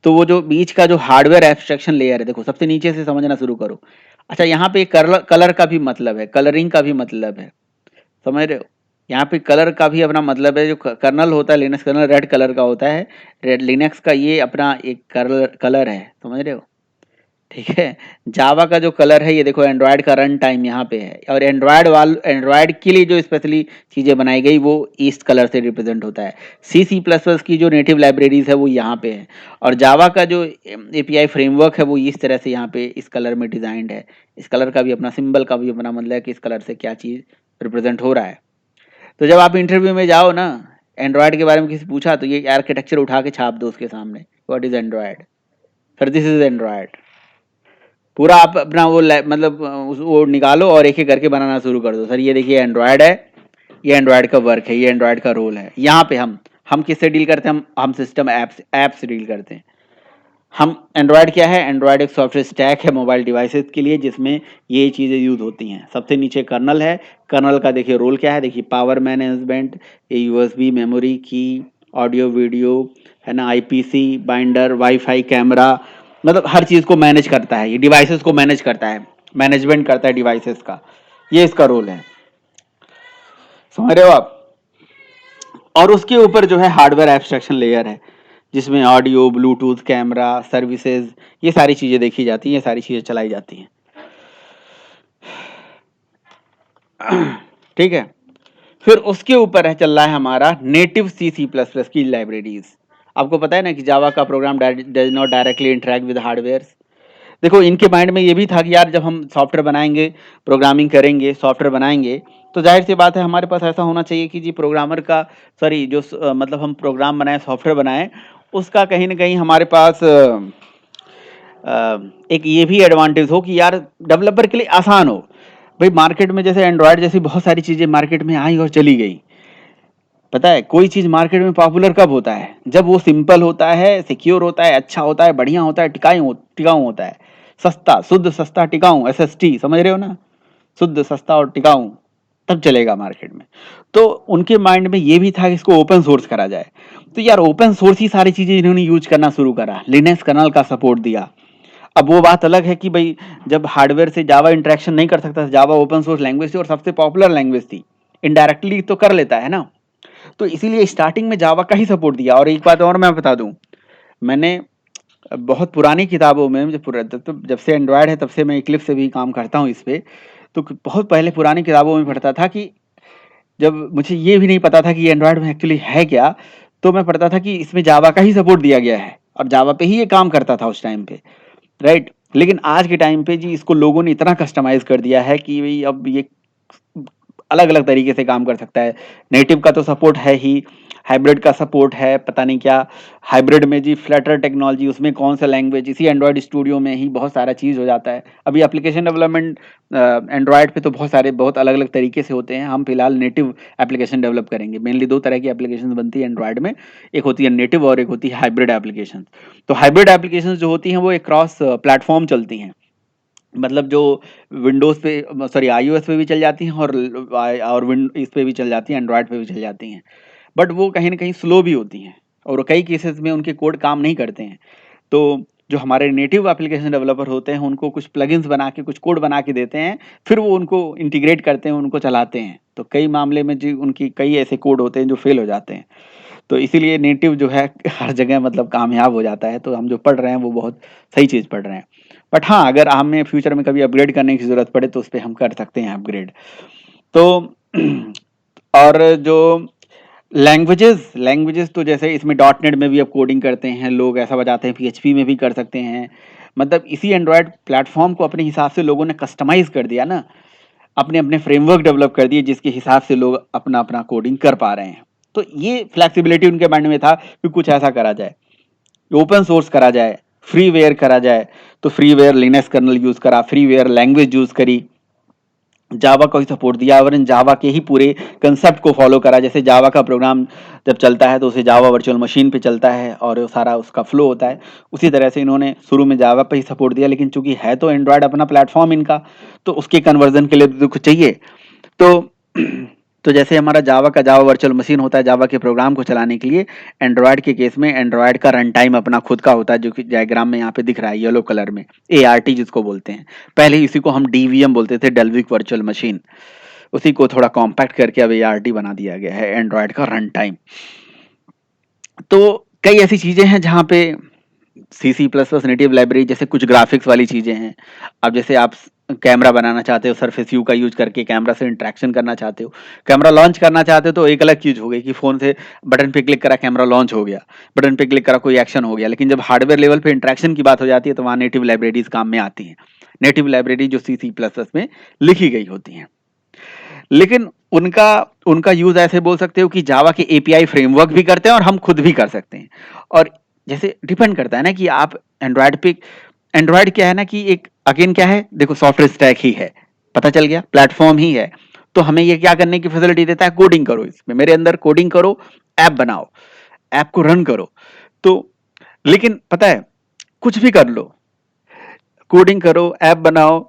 तो वो जो बीच का जो हार्डवेयर एब्स्ट्रैक्शन लेयर है, देखो सबसे नीचे से समझना शुरू करो। अच्छा, यहाँ पे कलर का भी मतलब है, कलरिंग का भी मतलब है, समझ रहे हो। यहाँ पे कलर का भी अपना मतलब है। जो कर्नल होता है लिनक्स कर्नल रेड कलर का होता है, रेड लिनक्स का ये अपना एक कलर है, समझ रहे हो, ठीक है। जावा का जो कलर है ये देखो, एंड्रॉयड का रन टाइम यहाँ पे है, और एंड्रॉयड के लिए जो स्पेशली चीज़ें बनाई गई वो ईस्ट कलर से रिप्रेजेंट होता है। C++ की जो नेटिव लाइब्रेरीज है वो यहाँ पे है, और जावा का जो API फ्रेमवर्क है वो इस तरह से यहाँ पे इस कलर में डिजाइंड है। इस कलर का भी अपना सिंबल का भी अपना मतलब है कि इस कलर से क्या चीज़ रिप्रेजेंट हो रहा है। तो जब आप इंटरव्यू में जाओ ना, एंड्रॉयड के बारे में किसी पूछा तो ये आर्किटेक्चर उठा के छाप दो उसके सामने, what is Android, sir this is Android. पूरा आप अपना वो मतलब वो निकालो और एक एक करके बनाना शुरू कर दो, सर ये देखिए एंड्रॉयड है, ये एंड्रॉयड का वर्क है, ये एंड्रॉयड का रोल है। यहाँ पे हम किससे डील करते हैं, हम सिस्टम ऐप से डील करते हैं। हम एंड्रॉयड क्या है, एंड्रॉयड एक सॉफ्टवेयर स्टैक है मोबाइल डिवाइसेस के लिए, जिसमें ये चीज़ें यूज होती हैं। सबसे नीचे कर्नल है, कर्नल का देखिए रोल क्या है, देखिए पावर मैनेजमेंट, USB मेमोरी की, ऑडियो वीडियो, है ना, IPC बाइंडर, वाईफाई, कैमरा, मतलब हर चीज़ को मैनेज करता है, ये डिवाइसेस को मैनेज करता है, मैनेजमेंट करता है डिवाइसेस का, ये इसका रोल है, समझ रहे हो आप। और उसके ऊपर जो है हार्डवेयर एब्स्ट्रैक्शन लेयर है, जिसमें ऑडियो, ब्लूटूथ, कैमरा, सर्विसेज, ये सारी चीज़ें देखी जाती हैं, ये सारी चीज़ें चलाई जाती हैं, ठीक है। फिर उसके ऊपर है चल रहा है हमारा नेटिव C++ की लाइब्रेरीज। आपको पता है ना कि जावा का program does not directly interact with hardware. देखो इनके माइंड में ये भी था कि यार जब हम सॉफ्टवेयर बनाएंगे, प्रोग्रामिंग करेंगे, सॉफ्टवेयर बनाएंगे, तो जाहिर सी बात है हमारे पास ऐसा होना चाहिए कि जी प्रोग्रामर का, सॉरी जो मतलब हम प्रोग्राम बनाएं, सॉफ्टवेयर बनाएं, उसका कहीं ना कहीं हमारे पास एक ये भी एडवांटेज हो कि यार डेवलपर के लिए आसान हो। भाई मार्केट में जैसे एंड्रॉयड जैसी बहुत सारी चीज़ें मार्केट में आई और चली गई। पता है कोई चीज़ मार्केट में पॉपुलर कब होता है, जब वो सिंपल होता है, सिक्योर होता है, अच्छा होता है, बढ़िया होता है, टिकाऊ होता है, सस्ता, शुद्ध, सस्ता, टिकाऊ, SST, समझ रहे हो ना, शुद्ध, सस्ता और टिकाऊ। तब चलेगा मार्केट में। तो उनके माइंड में ये भी था कि इसको ओपन सोर्स करा जाए। तो यार ओपन सोर्स ही सारी चीजें इन्होंने यूज करना शुरू करा, लिनक्स कर्नल का सपोर्ट दिया। अब वो बात अलग है कि भाई जब हार्डवेयर से जावा इंटरेक्शन नहीं कर सकता, जावा ओपन सोर्स लैंग्वेज थी और सबसे पॉपुलर लैंग्वेज थी, इनडायरेक्टली तो कर लेता है ना। तो इसीलिए स्टार्टिंग में जावा का ही सपोर्ट दिया। और एक बात और मैं बता दूं, मैंने बहुत पुरानी किताबों में जब से एंड्रॉयड है तब से मैं इक्लिप्स से भी काम करता हूँ इस पे। तो बहुत पहले पुरानी किताबों में पढ़ता था कि जब मुझे ये भी नहीं पता था कि एंड्रॉयड में एक्चुअली है क्या, तो मैं पढ़ता था कि इसमें जावा का ही सपोर्ट दिया गया है और जावा पे ही ये काम करता था उस टाइम पे, राइट। लेकिन आज के टाइम पे जी इसको लोगों ने इतना कस्टमाइज कर दिया है कि भाई अब ये अलग अलग तरीके से काम कर सकता है। नेटिव का तो सपोर्ट है ही, हाइब्रिड का सपोर्ट है, पता नहीं क्या हाइब्रिड में जी फ्लटर टेक्नोलॉजी, उसमें कौन सा लैंग्वेज, इसी एंड्रॉयड स्टूडियो में ही बहुत सारा चीज़ हो जाता है। अभी एप्लीकेशन डेवलपमेंट एंड्रॉयड पे तो बहुत अलग अलग तरीके से होते हैं। हम फिलहाल नेटिव एप्लीकेशन डेवलप करेंगे। मेनली दो तरह की एप्लीकेशन बनती है एंड्रॉयड में, एक होती है नेटिव और एक होती है हाइब्रिड एप्लीकेशन। तो हाइब्रिड एप्लीकेशन जो होती हैं वो एक क्रॉस प्लेटफॉर्म चलती हैं, मतलब जो विंडोज़ पे सॉरी आईओएस पे भी चल जाती हैं और इस पे भी चल जाती हैं, एंड्रॉयड पे भी चल जाती हैं। बट वो कहीं न कहीं स्लो भी होती हैं और कई केसेस में उनके कोड काम नहीं करते हैं। तो जो हमारे नेटिव एप्लीकेशन डेवलपर होते हैं उनको कुछ प्लगइन्स बना के कुछ कोड बना के देते हैं, फिर वो उनको इंटीग्रेट करते हैं, उनको चलाते हैं। तो कई मामले में जी उनकी कई ऐसे कोड होते हैं जो फेल हो जाते हैं। तो इसीलिए नेटिव जो है हर जगह मतलब कामयाब हो जाता है। तो हम जो पढ़ रहे हैं वो बहुत सही चीज़ पढ़ रहे हैं। बट हाँ, अगर हमें फ्यूचर में कभी अपग्रेड करने की ज़रूरत पड़े तो उस पे हम कर सकते हैं अपग्रेड। तो और जो लैंग्वेजेस तो जैसे इसमें डॉट नेट में भी अब कोडिंग करते हैं लोग, ऐसा बताते हैं पीएचपी में भी कर सकते हैं। मतलब इसी एंड्रॉयड प्लेटफॉर्म को अपने हिसाब से लोगों ने कस्टमाइज कर दिया ना, अपने अपने फ्रेमवर्क डेवलप कर दिए जिसके हिसाब से लोग अपना अपना कोडिंग कर पा रहे हैं। तो ये फ्लेक्सिबिलिटी उनके माइंड में था कि कुछ ऐसा करा जाए, ओपन सोर्स करा जाए, फ्रीवेयर करा जाए। तो फ्रीवेयर लिनक्स कर्नल यूज करा, फ्रीवेयर लैंग्वेज यूज करी, जावा को ही सपोर्ट दिया और इन जावा के ही पूरे कंसेप्ट को फॉलो करा। जैसे जावा का प्रोग्राम जब चलता है तो उसे जावा वर्चुअल मशीन पे चलता है और वो सारा उसका फ्लो होता है। उसी तरह से इन्होंने शुरू में जावा पे ही सपोर्ट दिया, लेकिन चूंकि है तो एंड्रॉयड अपना प्लेटफॉर्म इनका, तो उसके कन्वर्जन के लिए तो कुछ चाहिए। तो तो जैसे हमारा जावा का जावा वर्चुअल मशीन होता है जावा के प्रोग्राम को चलाने के लिए, एंड्रॉयड के केस में एंड्रॉयड का रन टाइम अपना खुद का होता है, जो कि डायग्राम में यहाँ पे दिख रहा है येलो कलर में, ART जिसको बोलते हैं। पहले इसी को हम DVM बोलते थे, डेल्विक वर्चुअल मशीन। उसी को थोड़ा कॉम्पैक्ट करके अब ART बना दिया गया है एंड्रॉयड का रन टाइम। तो कई ऐसी चीजें हैं जहाँ पे C++ नेटिव लाइब्रेरी, जैसे कुछ ग्राफिक्स वाली चीजें हैं। अब जैसे आप कैमरा बनाना चाहते हो, सरफेस व्यू का यूज करके कैमरा से इंटरेक्शन करना चाहते हो, कैमरा लॉन्च करना चाहते हो, तो एक अलग चीज हो गई कि फोन से बटन पे क्लिक करा कैमरा लॉन्च हो गया, बटन पे क्लिक करा कोई एक्शन हो गया। लेकिन जब हार्डवेयर लेवल पे इंटरेक्शन की बात हो जाती है तो वहाँ नेटिव लाइब्रेरीज काम में आती हैं, नेटिव लाइब्रेरी जो C++ में लिखी गई होती हैं। लेकिन उनका उनका यूज ऐसे बोल सकते हो कि जावा के API फ्रेमवर्क भी करते हैं और हम खुद भी कर सकते हैं। और जैसे डिपेंड करता है ना कि आप एंड्रॉयड पे, एंड्रॉयड क्या है ना कि एक अगेन क्या है, देखो सॉफ्टवेयर स्टैक ही है, पता चल गया, प्लेटफॉर्म ही है। तो हमें ये क्या करने की फैसिलिटी देता है, कोडिंग करो, इसमें मेरे अंदर कोडिंग करो, ऐप बनाओ, ऐप को रन करो। तो लेकिन पता है कुछ भी कर लो, कोडिंग करो, ऐप बनाओ,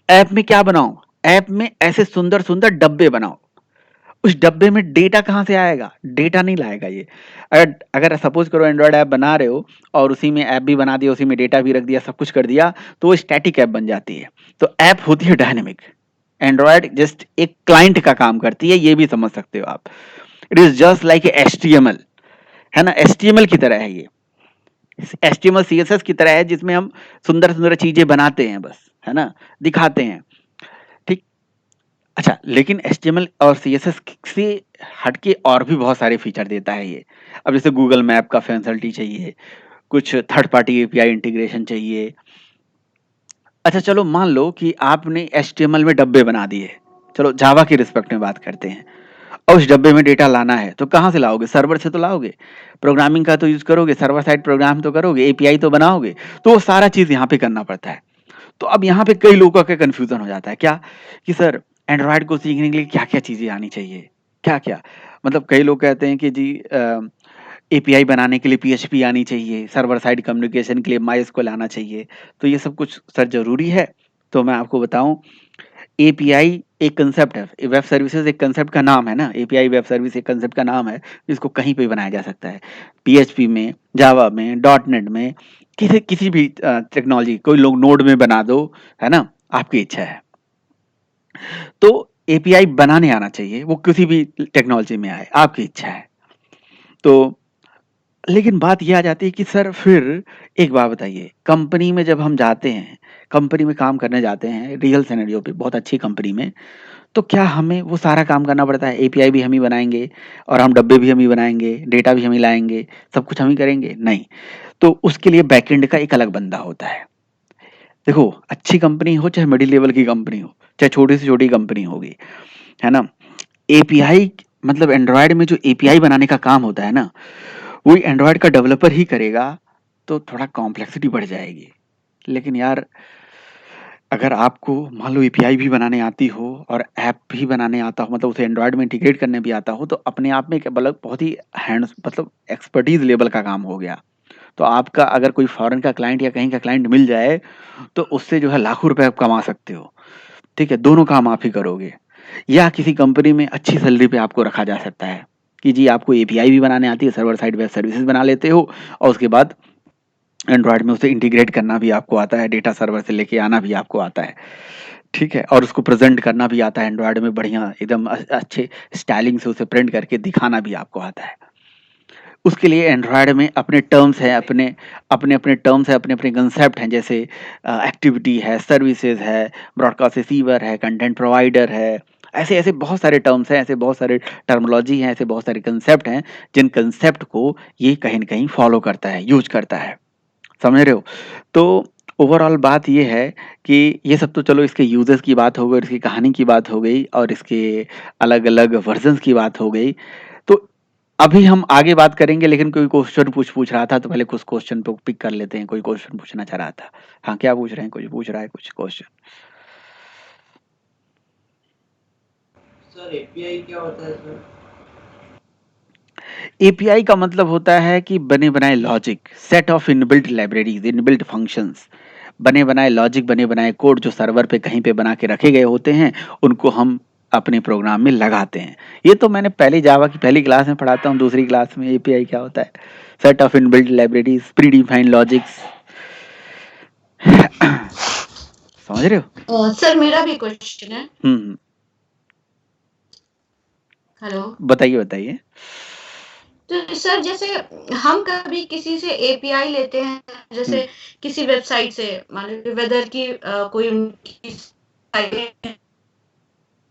ऐप में क्या बनाओ, ऐप में ऐसे सुंदर सुंदर डब्बे बनाओ, उस डब्बे में डेटा कहाँ से आएगा, डेटा नहीं लाएगा ये। अगर अगर सपोज करो एंड्रॉयड ऐप बना रहे हो और उसी में ऐप भी बना दिया, उसी में डेटा भी रख दिया, सब कुछ कर दिया, तो वो स्टैटिक ऐप बन जाती है। तो ऐप होती है डायनेमिक। एंड्रॉयड जस्ट एक क्लाइंट का काम करती है, ये भी समझ सकते हो आप। It is just like HTML, है ना, HTML की तरह है ये, HTML CSS की तरह है, जिसमें हम सुंदर सुंदर चीजें बनाते हैं, बस, है ना, दिखाते हैं, ठीक। अच्छा, लेकिन HTML और CSS से हटके और भी बहुत सारे फीचर देता है ये। अब जैसे गूगल मैप का फैसिलिटी चाहिए, कुछ थर्ड पार्टी API इंटीग्रेशन चाहिए। अच्छा चलो मान लो कि आपने HTML में डब्बे बना दिए, चलो जावा के रिस्पेक्ट में बात करते हैं, और उस डब्बे में डेटा लाना है तो कहाँ से लाओगे, सर्वर से तो लाओगे, प्रोग्रामिंग का तो यूज करोगे, सर्वर साइड प्रोग्राम तो करोगे, API तो बनाओगे, तो वो सारा चीज यहाँ पे करना पड़ता है। तो अब यहाँ पे कई लोगों का कंफ्यूजन हो जाता है, क्या कि सर एंड्रॉयड को सीखने के लिए क्या क्या चीजें आनी चाहिए, क्या क्या, मतलब कई लोग कहते हैं कि जी API बनाने के लिए PHP आनी चाहिए, सर्वर साइड कम्युनिकेशन के लिए MySQL आना चाहिए। तो ये सब कुछ सर जरूरी है? तो मैं आपको बताऊं, एपीआई एक कंसेप्ट है, वेब सर्विसेज एक कंसेप्ट का नाम है ना, एपीआई वेब सर्विस एक कंसेप्ट का नाम है जिसको कहीं पे बनाया जा सकता है, पीएचपी में, जावा में, डॉट नेट में, किसी भी टेक्नोलॉजी, कोई लोग नोड में बना दो, है ना, आपकी इच्छा है। तो एपीआई बनाने आना चाहिए, वो किसी भी टेक्नोलॉजी में आए, आपकी इच्छा है। तो लेकिन बात ये आ जाती है कि सर फिर एक बात बताइए, कंपनी में जब हम जाते हैं, कंपनी में काम करने जाते हैं रियल सिनेरियो पे, बहुत अच्छी कंपनी में, तो क्या हमें वो सारा काम करना पड़ता है? एपीआई भी हम ही बनाएंगे और हम डब्बे भी हम ही बनाएंगे, डेटा भी हम ही लाएंगे, सब कुछ हम ही करेंगे? नहीं। तो उसके लिए बैकएंड का एक अलग बंदा होता है। देखो, अच्छी कंपनी हो चाहे मिडिल लेवल की कंपनी हो, चाहे छोटी से छोटी कंपनी होगी, है ना, एपीआई मतलब एंड्रॉयड में जो एपीआई बनाने का काम होता है ना, वही एंड्रॉयड का डेवलपर ही करेगा, तो थोड़ा कॉम्प्लेक्सिटी बढ़ जाएगी। लेकिन यार, अगर आपको मान लो एपीआई भी बनाने आती हो और ऐप भी बनाने आता हो, मतलब उसे एंड्रॉयड में इंटीग्रेट करने भी आता हो, तो अपने आप में एक मतलब बहुत ही मतलब एक्सपर्टीज लेवल का काम हो गया। तो आपका अगर कोई फॉरेन का क्लाइंट या कहीं का क्लाइंट मिल जाए, तो उससे जो है लाखों रुपए आप कमा सकते हो। ठीक है, दोनों काम आप ही करोगे। या किसी कंपनी में अच्छी सैलरी पे आपको रखा जा सकता है कि जी आपको एपीआई भी बनाने आती है, सर्वर साइड वेब सर्विसेज बना लेते हो, और उसके बाद एंड्रॉयड में उसे इंटीग्रेट करना भी आपको आता है, डेटा सर्वर से लेके आना भी आपको आता है। ठीक है, और उसको प्रेजेंट करना भी आता है एंड्रॉयड में, बढ़िया एकदम अच्छे स्टाइलिंग से उसे प्रिंट करके दिखाना भी आपको आता है। उसके लिए एंड्रॉयड में अपने टर्म्स हैं, अपने अपने अपने टर्म्स है, अपने अपने कंसेप्ट हैं, जैसे एक्टिविटी है, सर्विसेज है, ब्रॉडकास्ट रिसीवर है, कंटेंट प्रोवाइडर है, ऐसे ऐसे बहुत सारे टर्म्स हैं, ऐसे बहुत सारे टर्मोलॉजी हैं, ऐसे बहुत सारे कंसेप्ट हैं, जिन कंसेप्ट को ये कहीं न कहीं फॉलो करता है, यूज़ करता है। समझ रहे हो? तो ओवरऑल बात ये है कि ये सब तो चलो इसके यूज़ेस की बात हो गई, इसकी कहानी की बात हो गई और इसके अलग-अलग वर्ज़न्स की बात हो गई। तो अभी हम आगे बात करेंगे, लेकिन कोई क्वेश्चन पूछ रहा था, तो पहले कुछ क्वेश्चन को पिक कर लेते हैं। कोई क्वेश्चन पूछना चाह रहा था। हाँ, क्या पूछ रहे हैं? कोई पूछ रहा है कुछ क्वेश्चन? सर एपीआई क्या होता है सर? एपीआई का मतलब होता है कि बने बनाए logic, set of inbuilt libraries, inbuilt functions, बने बनाए लॉजिक, बने बनाए कोड जो सर्वर पे कहीं पे बना के रखे गए होते हैं, उनको हम अपने प्रोग्राम में लगाते हैं। ये तो मैंने पहले जावा की पहली क्लास में पढ़ाता हूँ, दूसरी क्लास में एपीआई क्या होता है, set of inbuilt libraries, pre defined logics. समझ रहे हो? सर मेरा भी क्वेश्चन है। हेलो, बताइए बताइए। तो सर जैसे हम कभी किसी से एपीआई लेते हैं, जैसे किसी वेबसाइट से, मान लो वेदर की कोई उनकी साइट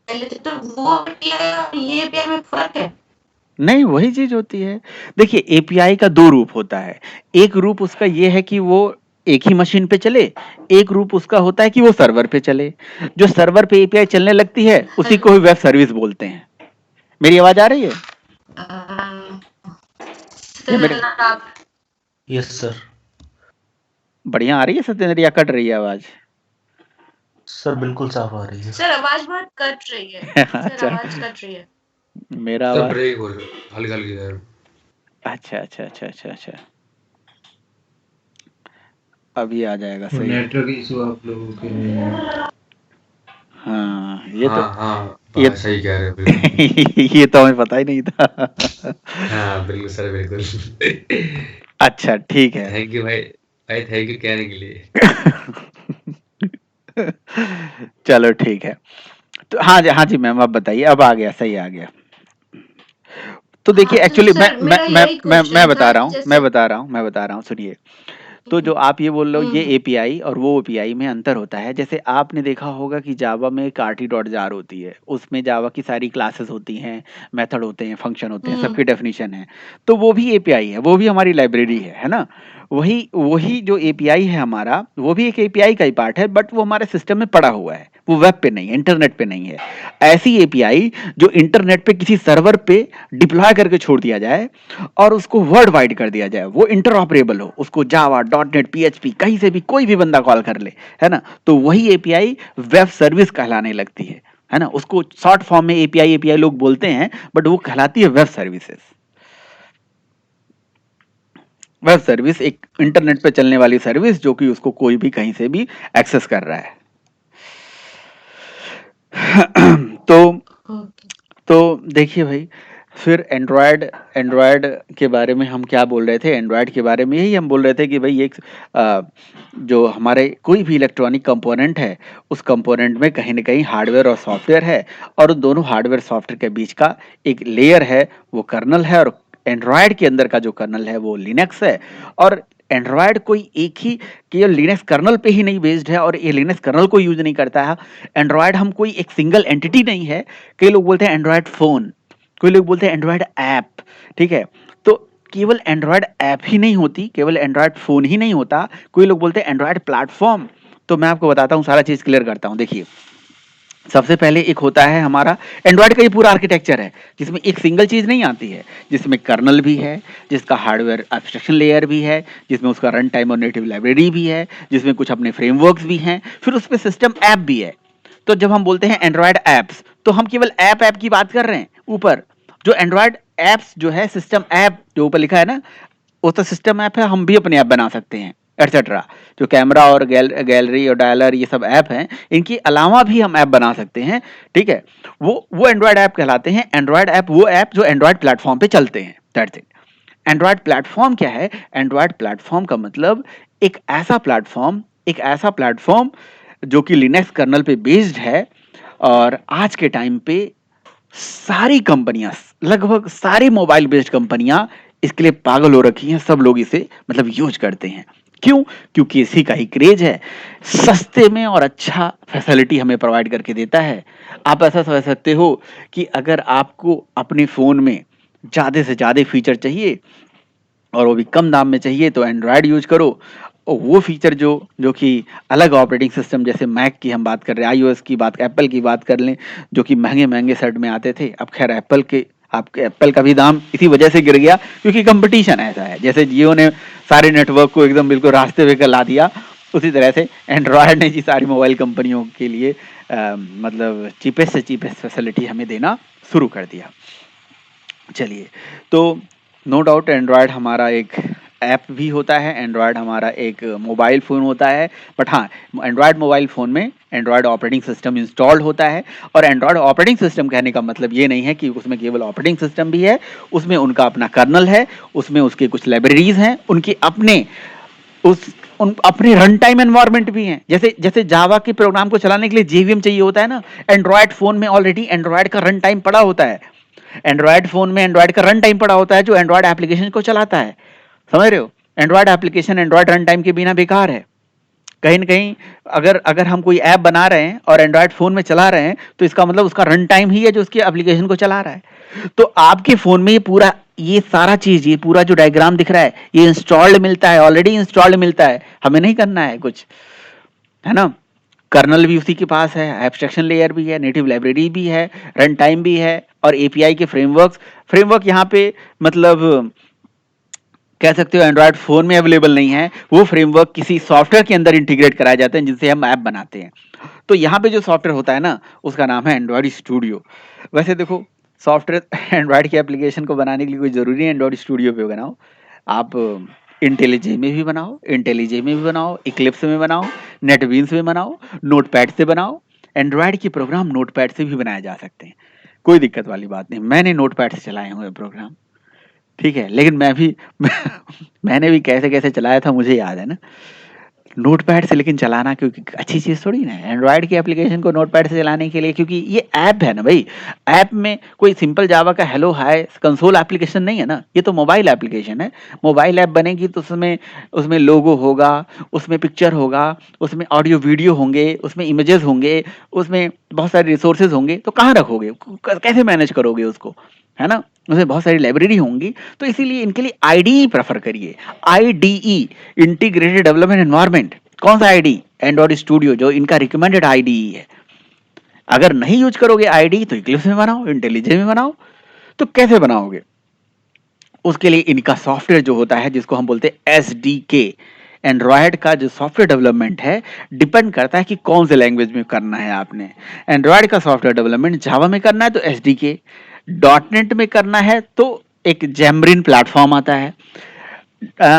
लेते, तो वो एपीआई और ये एपीआई में फर्क है? नहीं, वही चीज होती है। देखिए, एपीआई का दो रूप होता है। एक रूप उसका ये है कि वो एक ही मशीन पे चले, एक रूप उसका होता है कि वो सर्वर पे चले। जो सर्वर पे एपीआई चलने लगती है, उसी को ही वेब सर्विस बोलते हैं। मेरी आवाज आ रही है? Yes sir. बढ़िया आ रही है सत्येंद्र, या कट रही है आवाज? सर बिल्कुल साफ आ रही है। सर आवाज बहुत कट रही है। सर आवाज कट रही है। मेरा आवाज ब्रेक हो रहा है हल्का हल्का। अच्छा अच्छा अच्छा अच्छा अच्छा, अभी आ जाएगा सही। नेटवर्क इशू आप लोगों के। हाँ, ये तो हाँ ये सही कह रहे हैं बिल्कुल। ये तो हमें पता ही नहीं था। हाँ बिल्कुल सर, बिल्कुल। अच्छा ठीक है। थैंक यू भाई, भाई थैंक यू कहने के लिए। चलो ठीक है। तो हाँ जी मैम, आप बताइए, अब आ गया, सही आ गया। तो देखिए, एक्चुअली मैं बता रहा हूँ, सुनिए। तो जो आप ये बोल रहे हो, ये एपीआई और वो एपीआई में अंतर होता है। जैसे आपने देखा होगा कि जावा में एक RT.jar होती है, उसमें जावा की सारी क्लासेस होती हैं, मेथड होते हैं, फंक्शन होते हैं, सबकी डेफिनेशन है। तो वो भी एपीआई है, वो भी हमारी लाइब्रेरी है ना। वही जो एपीआई है हमारा, वो भी एक एपीआई का ही पार्ट है, बट वो हमारे सिस्टम में पड़ा हुआ है, वो वेब पे नहीं है, इंटरनेट पे नहीं है। ऐसी एपीआई जो इंटरनेट पे किसी सर्वर पे डिप्लॉय करके छोड़ दिया जाए और उसको वर्ल्ड वाइड कर दिया जाए, वो इंटरऑपरेबल हो, उसको जावा, डॉट नेट, पीएचपी कहीं से भी कोई भी बंदा कॉल कर ले, है ना, तो वही एपीआई वेब सर्विस कहलाने लगती है ना। उसको शॉर्ट फॉर्म में एपीआई लोग बोलते हैं, बट वो कहलाती है वेब सर्विसेज। वेब सर्विस एक इंटरनेट पे चलने वाली सर्विस, जो कि उसको कोई भी कहीं से भी एक्सेस कर रहा है। तो ओके। तो देखिए भाई, फिर एंड्रॉयड एंड्रॉयड के बारे में हम क्या बोल रहे थे? एंड्रॉयड के बारे में यही हम बोल रहे थे कि भाई एक जो हमारे कोई भी इलेक्ट्रॉनिक कंपोनेंट है, उस कंपोनेंट में कहीं न कहीं हार्डवेयर और सॉफ्टवेयर है, और उन दोनों हार्डवेयर सॉफ्टवेयर के बीच का एक लेयर है, वो कर्नेल है, और एंड्रॉयड के अंदर का जो कर्नेल है वो लिनक्स है। और एंड्रॉयड कोई एक ही केवल लिनक्स कर्नेल पे ही नहीं बेस्ड है, और ये लिनक्स कर्नेल को यूज़ नहीं करता है। एंड्रॉयड हम कोई एक सिंगल एंटिटी नहीं है। कई लोग बोलते हैं एंड्रॉयड फ़ोन, कोई लोग बोलते हैं एंड्रॉयड ऐप, ठीक है? तो केवल एंड्रॉयड ऐप ही नहीं होती, केवल एंड्रॉयड फ़ोन ही नहीं होता, कोई लोग बोलते हैं एंड्रॉयड प्लेटफ़ॉर्म। तो मैं आपको बताता हूँ, सारा चीज़ क्लियर करता हूँ। देखिए, सबसे पहले एक होता है हमारा एंड्रॉयड का ये पूरा आर्किटेक्चर है, जिसमें एक सिंगल चीज़ नहीं आती है, जिसमें कर्नेल भी है, जिसका हार्डवेयर एब्स्ट्रैक्शन लेयर भी है, जिसमें उसका रन टाइम और नेटिव लाइब्रेरी भी है, जिसमें कुछ अपने फ्रेमवर्क्स भी हैं, फिर उसपे सिस्टम ऐप भी है। तो जब हम बोलते हैं एंड्रॉयड ऐप्स, तो हम केवल ऐप की बात कर रहे हैं ऊपर। जो एंड्रॉयड ऐप्स जो है, सिस्टम ऐप जो ऊपर लिखा है ना, वो तो सिस्टम ऐप है, हम भी अपने ऐप बना सकते हैं एटसेट्रा। जो कैमरा और गैलरी और डायलर ये सब ऐप हैं, इनके अलावा भी हम ऐप बना सकते हैं, ठीक है? वो एंड्रॉयड ऐप कहलाते हैं। एंड्रॉयड ऐप वो ऐप जो एंड्रॉयड प्लेटफॉर्म पे चलते हैं, दैट्स इट। एंड्रॉयड प्लेटफॉर्म क्या है? एंड्रॉयड प्लेटफॉर्म का मतलब एक ऐसा प्लेटफॉर्म जो कि लिनक्स कर्नल पे बेस्ड है, और आज के टाइम पे सारी कंपनियां, लगभग सारी मोबाइल बेस्ड कंपनियां इसके लिए पागल हो रखी हैं। सब लोग इसे मतलब यूज करते हैं। क्यों? क्योंकि इसी का ही क्रेज है। सस्ते में और अच्छा फैसिलिटी हमें प्रोवाइड करके देता है। आप ऐसा समझ सकते हो कि अगर आपको अपने फ़ोन में ज़्यादा से ज़्यादा फीचर चाहिए, और वो भी कम दाम में चाहिए, तो एंड्रॉयड यूज करो। और वो फीचर जो कि अलग ऑपरेटिंग सिस्टम, जैसे मैक की हम बात कर रहे हैं, आईओएस की बात, एप्पल की बात कर लें, जो कि महंगे सेट में आते थे। अब खैर एप्पल का भी दाम इसी वजह से गिर गया क्योंकि कंपटीशन ऐसा है। जैसे जियो ने सारे नेटवर्क को एकदम बिल्कुल रास्ते पे ला दिया, उसी तरह से एंड्रॉयड ने जी सारी मोबाइल कंपनियों के लिए मतलब चीपेस्ट से चीपेस्ट फैसिलिटी हमें देना शुरू कर दिया। चलिए, तो नो डाउट एंड्रॉयड हमारा एक ऐप भी होता है, एंड्रॉयड हमारा एक मोबाइल फ़ोन होता है। बट हाँ, एंड्रॉयड मोबाइल फ़ोन में एंड्रॉयड ऑपरेटिंग सिस्टम इंस्टॉल्ड होता है। और एंड्रॉयड ऑपरेटिंग सिस्टम कहने का मतलब ये नहीं है कि उसमें केवल ऑपरेटिंग सिस्टम भी है, उसमें उनका अपना कर्नल है, उसमें उसके कुछ लाइब्रेरीज हैं, उनके अपने उन अपने रन टाइम एनवायरनमेंट भी हैं। जैसे जावा के प्रोग्राम को चलाने के लिए जेवीएम चाहिए होता है ना, एंड्रॉयड फ़ोन में ऑलरेडी एंड्रॉयड का रन टाइम पड़ा होता है। एंड्रॉयड फ़ोन में एंड्रॉयड का रन टाइम पड़ा होता है, जो एंड्रॉयड एप्लीकेशन को चलाता है। समझ रहे हो? Android application Android run time के बिना बेकार है। कहीं न कहीं अगर हम कोई ऐप बना रहे हैं और एंड्रॉयड फ़ोन में चला रहे हैं, तो इसका मतलब उसका रन टाइम ही है जो उसकी एप्लीकेशन को चला रहा है। तो आपके फ़ोन में ये सारा चीज़, ये पूरा जो डायग्राम दिख रहा है, ये इंस्टॉल्ड मिलता है, ऑलरेडी इंस्टॉल्ड मिलता है। हमें नहीं करना है कुछ, है ना? कर्नल भी उसी के पास है, एब्स्ट्रैक्शन लेयर भी है, नेटिव लाइब्रेरी भी है, रन टाइम भी है, और एपीआई के फ्रेमवर्क यहाँ पे मतलब कह सकते हो एंड्रॉयड फ़ोन में अवेलेबल नहीं है। वो फ्रेमवर्क किसी सॉफ्टवेयर के अंदर इंटीग्रेट कराए जाते हैं, जिनसे हम ऐप बनाते हैं। तो यहाँ पे जो सॉफ्टवेयर होता है ना, उसका नाम है एंड्रॉयड स्टूडियो। वैसे देखो, सॉफ्टवेयर एंड्रॉयड के एप्लीकेशन को बनाने के लिए कोई ज़रूरी नहीं एंड्रॉयड स्टूडियो पे बनाओ। आप इंटेलिजे में भी बनाओ, इक्लिप्स में बनाओ, नेटबीन्स में बनाओ, नोटपैड से बनाओ। एंड्रॉयड के प्रोग्राम नोटपैड से भी बनाए जा सकते हैं, कोई दिक्कत वाली बात नहीं। मैंने नोटपैड से चलाए हुए प्रोग्राम, ठीक है? लेकिन मैंने भी कैसे चलाया था मुझे याद है ना, नोटपैड से। लेकिन चलाना क्योंकि अच्छी चीज़ थोड़ी ना है एंड्रॉयड की एप्लीकेशन को नोटपैड से चलाने के लिए, क्योंकि ये ऐप है ना भाई। ऐप में कोई सिंपल जावा का हेलो हाय कंसोल एप्लीकेशन नहीं है ना, ये तो मोबाइल एप्लीकेशन है। मोबाइल ऐप बनेगी तो उसमें लोगो होगा, उसमें पिक्चर होगा, उसमें ऑडियो वीडियो होंगे, उसमें इमेजेस होंगे, उसमें बहुत सारे रिसोर्सेज होंगे। तो कहाँ रखोगे, कैसे मैनेज करोगे उसको, है ना? उसमें बहुत सारी लाइब्रेरी होंगी। तो इसीलिए इनके लिए आईडीई प्रेफर करिए, आईडीई, इंटीग्रेटेड डेवलपमेंट एनवायरनमेंट। कौन सा आईडी? एंड्रॉयड स्टूडियो, जो इनका रिकमेंडेड आईडीई है। अगर नहीं यूज करोगे आईडी, तो इक्लिप्स में बनाओ, इंटेलिजे में बनाओ। तो कैसे बनाओगे? उसके लिए इनका सॉफ्टवेयर जो होता है, जिसको हम बोलते हैं एसडीके, एंड्रॉयड का जो सॉफ्टवेयर डेवलपमेंट है, डिपेंड करता है कि कौन से लैंग्वेज में करना है आपने। एंड्रॉयड का सॉफ्टवेयर डेवलपमेंट जावा में करना है तो एसडीके, डॉटनेट में करना है तो एक जैमरिन प्लेटफॉर्म आता है,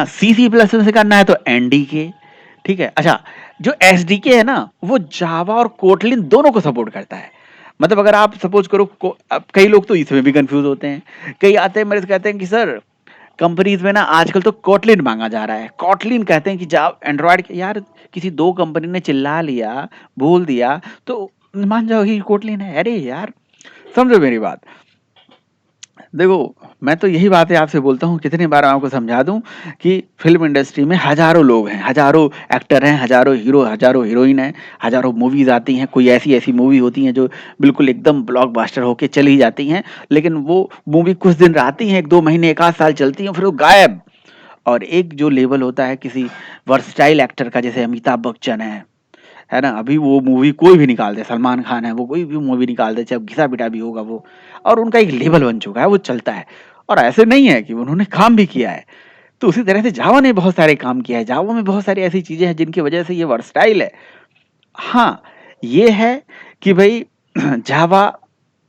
C++ से करना है तो एनडीके, ठीक है? अच्छा, जो एसडीके है ना, वो जावा और कोटलिन दोनों को सपोर्ट करता है। मतलब अगर आप सपोज करो अब कई लोग तो इसमें भी कंफ्यूज होते हैं, कई आते हैं मेरे से कहते हैं कि सर कंपनीज में ना आजकल तो कोटलिन मांगा जा रहा है, कोटलिन कहते हैं कि जाओ एंड्रॉयड। यार किसी दो कंपनी ने चिल्ला लिया, बोल दिया तो मान जाओ कि कोटलिन है। अरे यार समझो मेरी बात। देखो मैं तो यही बातें आपसे बोलता हूँ, कितनी बार आपको समझा दूं कि फिल्म इंडस्ट्री में हजारों लोग हैं, हजारों एक्टर हैं, हजारों हीरो, हजारों हीरोइन हैं, हजारों मूवीज आती हैं। कोई ऐसी ऐसी मूवी होती हैं जो बिल्कुल एकदम ब्लॉकबस्टर होके चली जाती हैं, लेकिन वो मूवी कुछ दिन रहती हैं, 1-2 महीने 1 आध साल चलती हैं, फिर वो गायब। और एक जो लेवल होता है किसी वर्सटाइल एक्टर का, जैसे अमिताभ बच्चन है ना, अभी वो मूवी कोई भी निकाल दे, सलमान खान है, वो कोई भी मूवी निकाल दे, चाहे घिसा पिटा भी होगा वो, और उनका एक लेवल बन चुका है, वो चलता है। और ऐसे नहीं है कि उन्होंने काम भी किया है। तो उसी तरह से जावा ने बहुत सारे काम किया है, जावा में बहुत सारी ऐसी चीजें हैं जिनकी वजह से ये वर्सटाइल है। हाँ ये है कि भाई जावा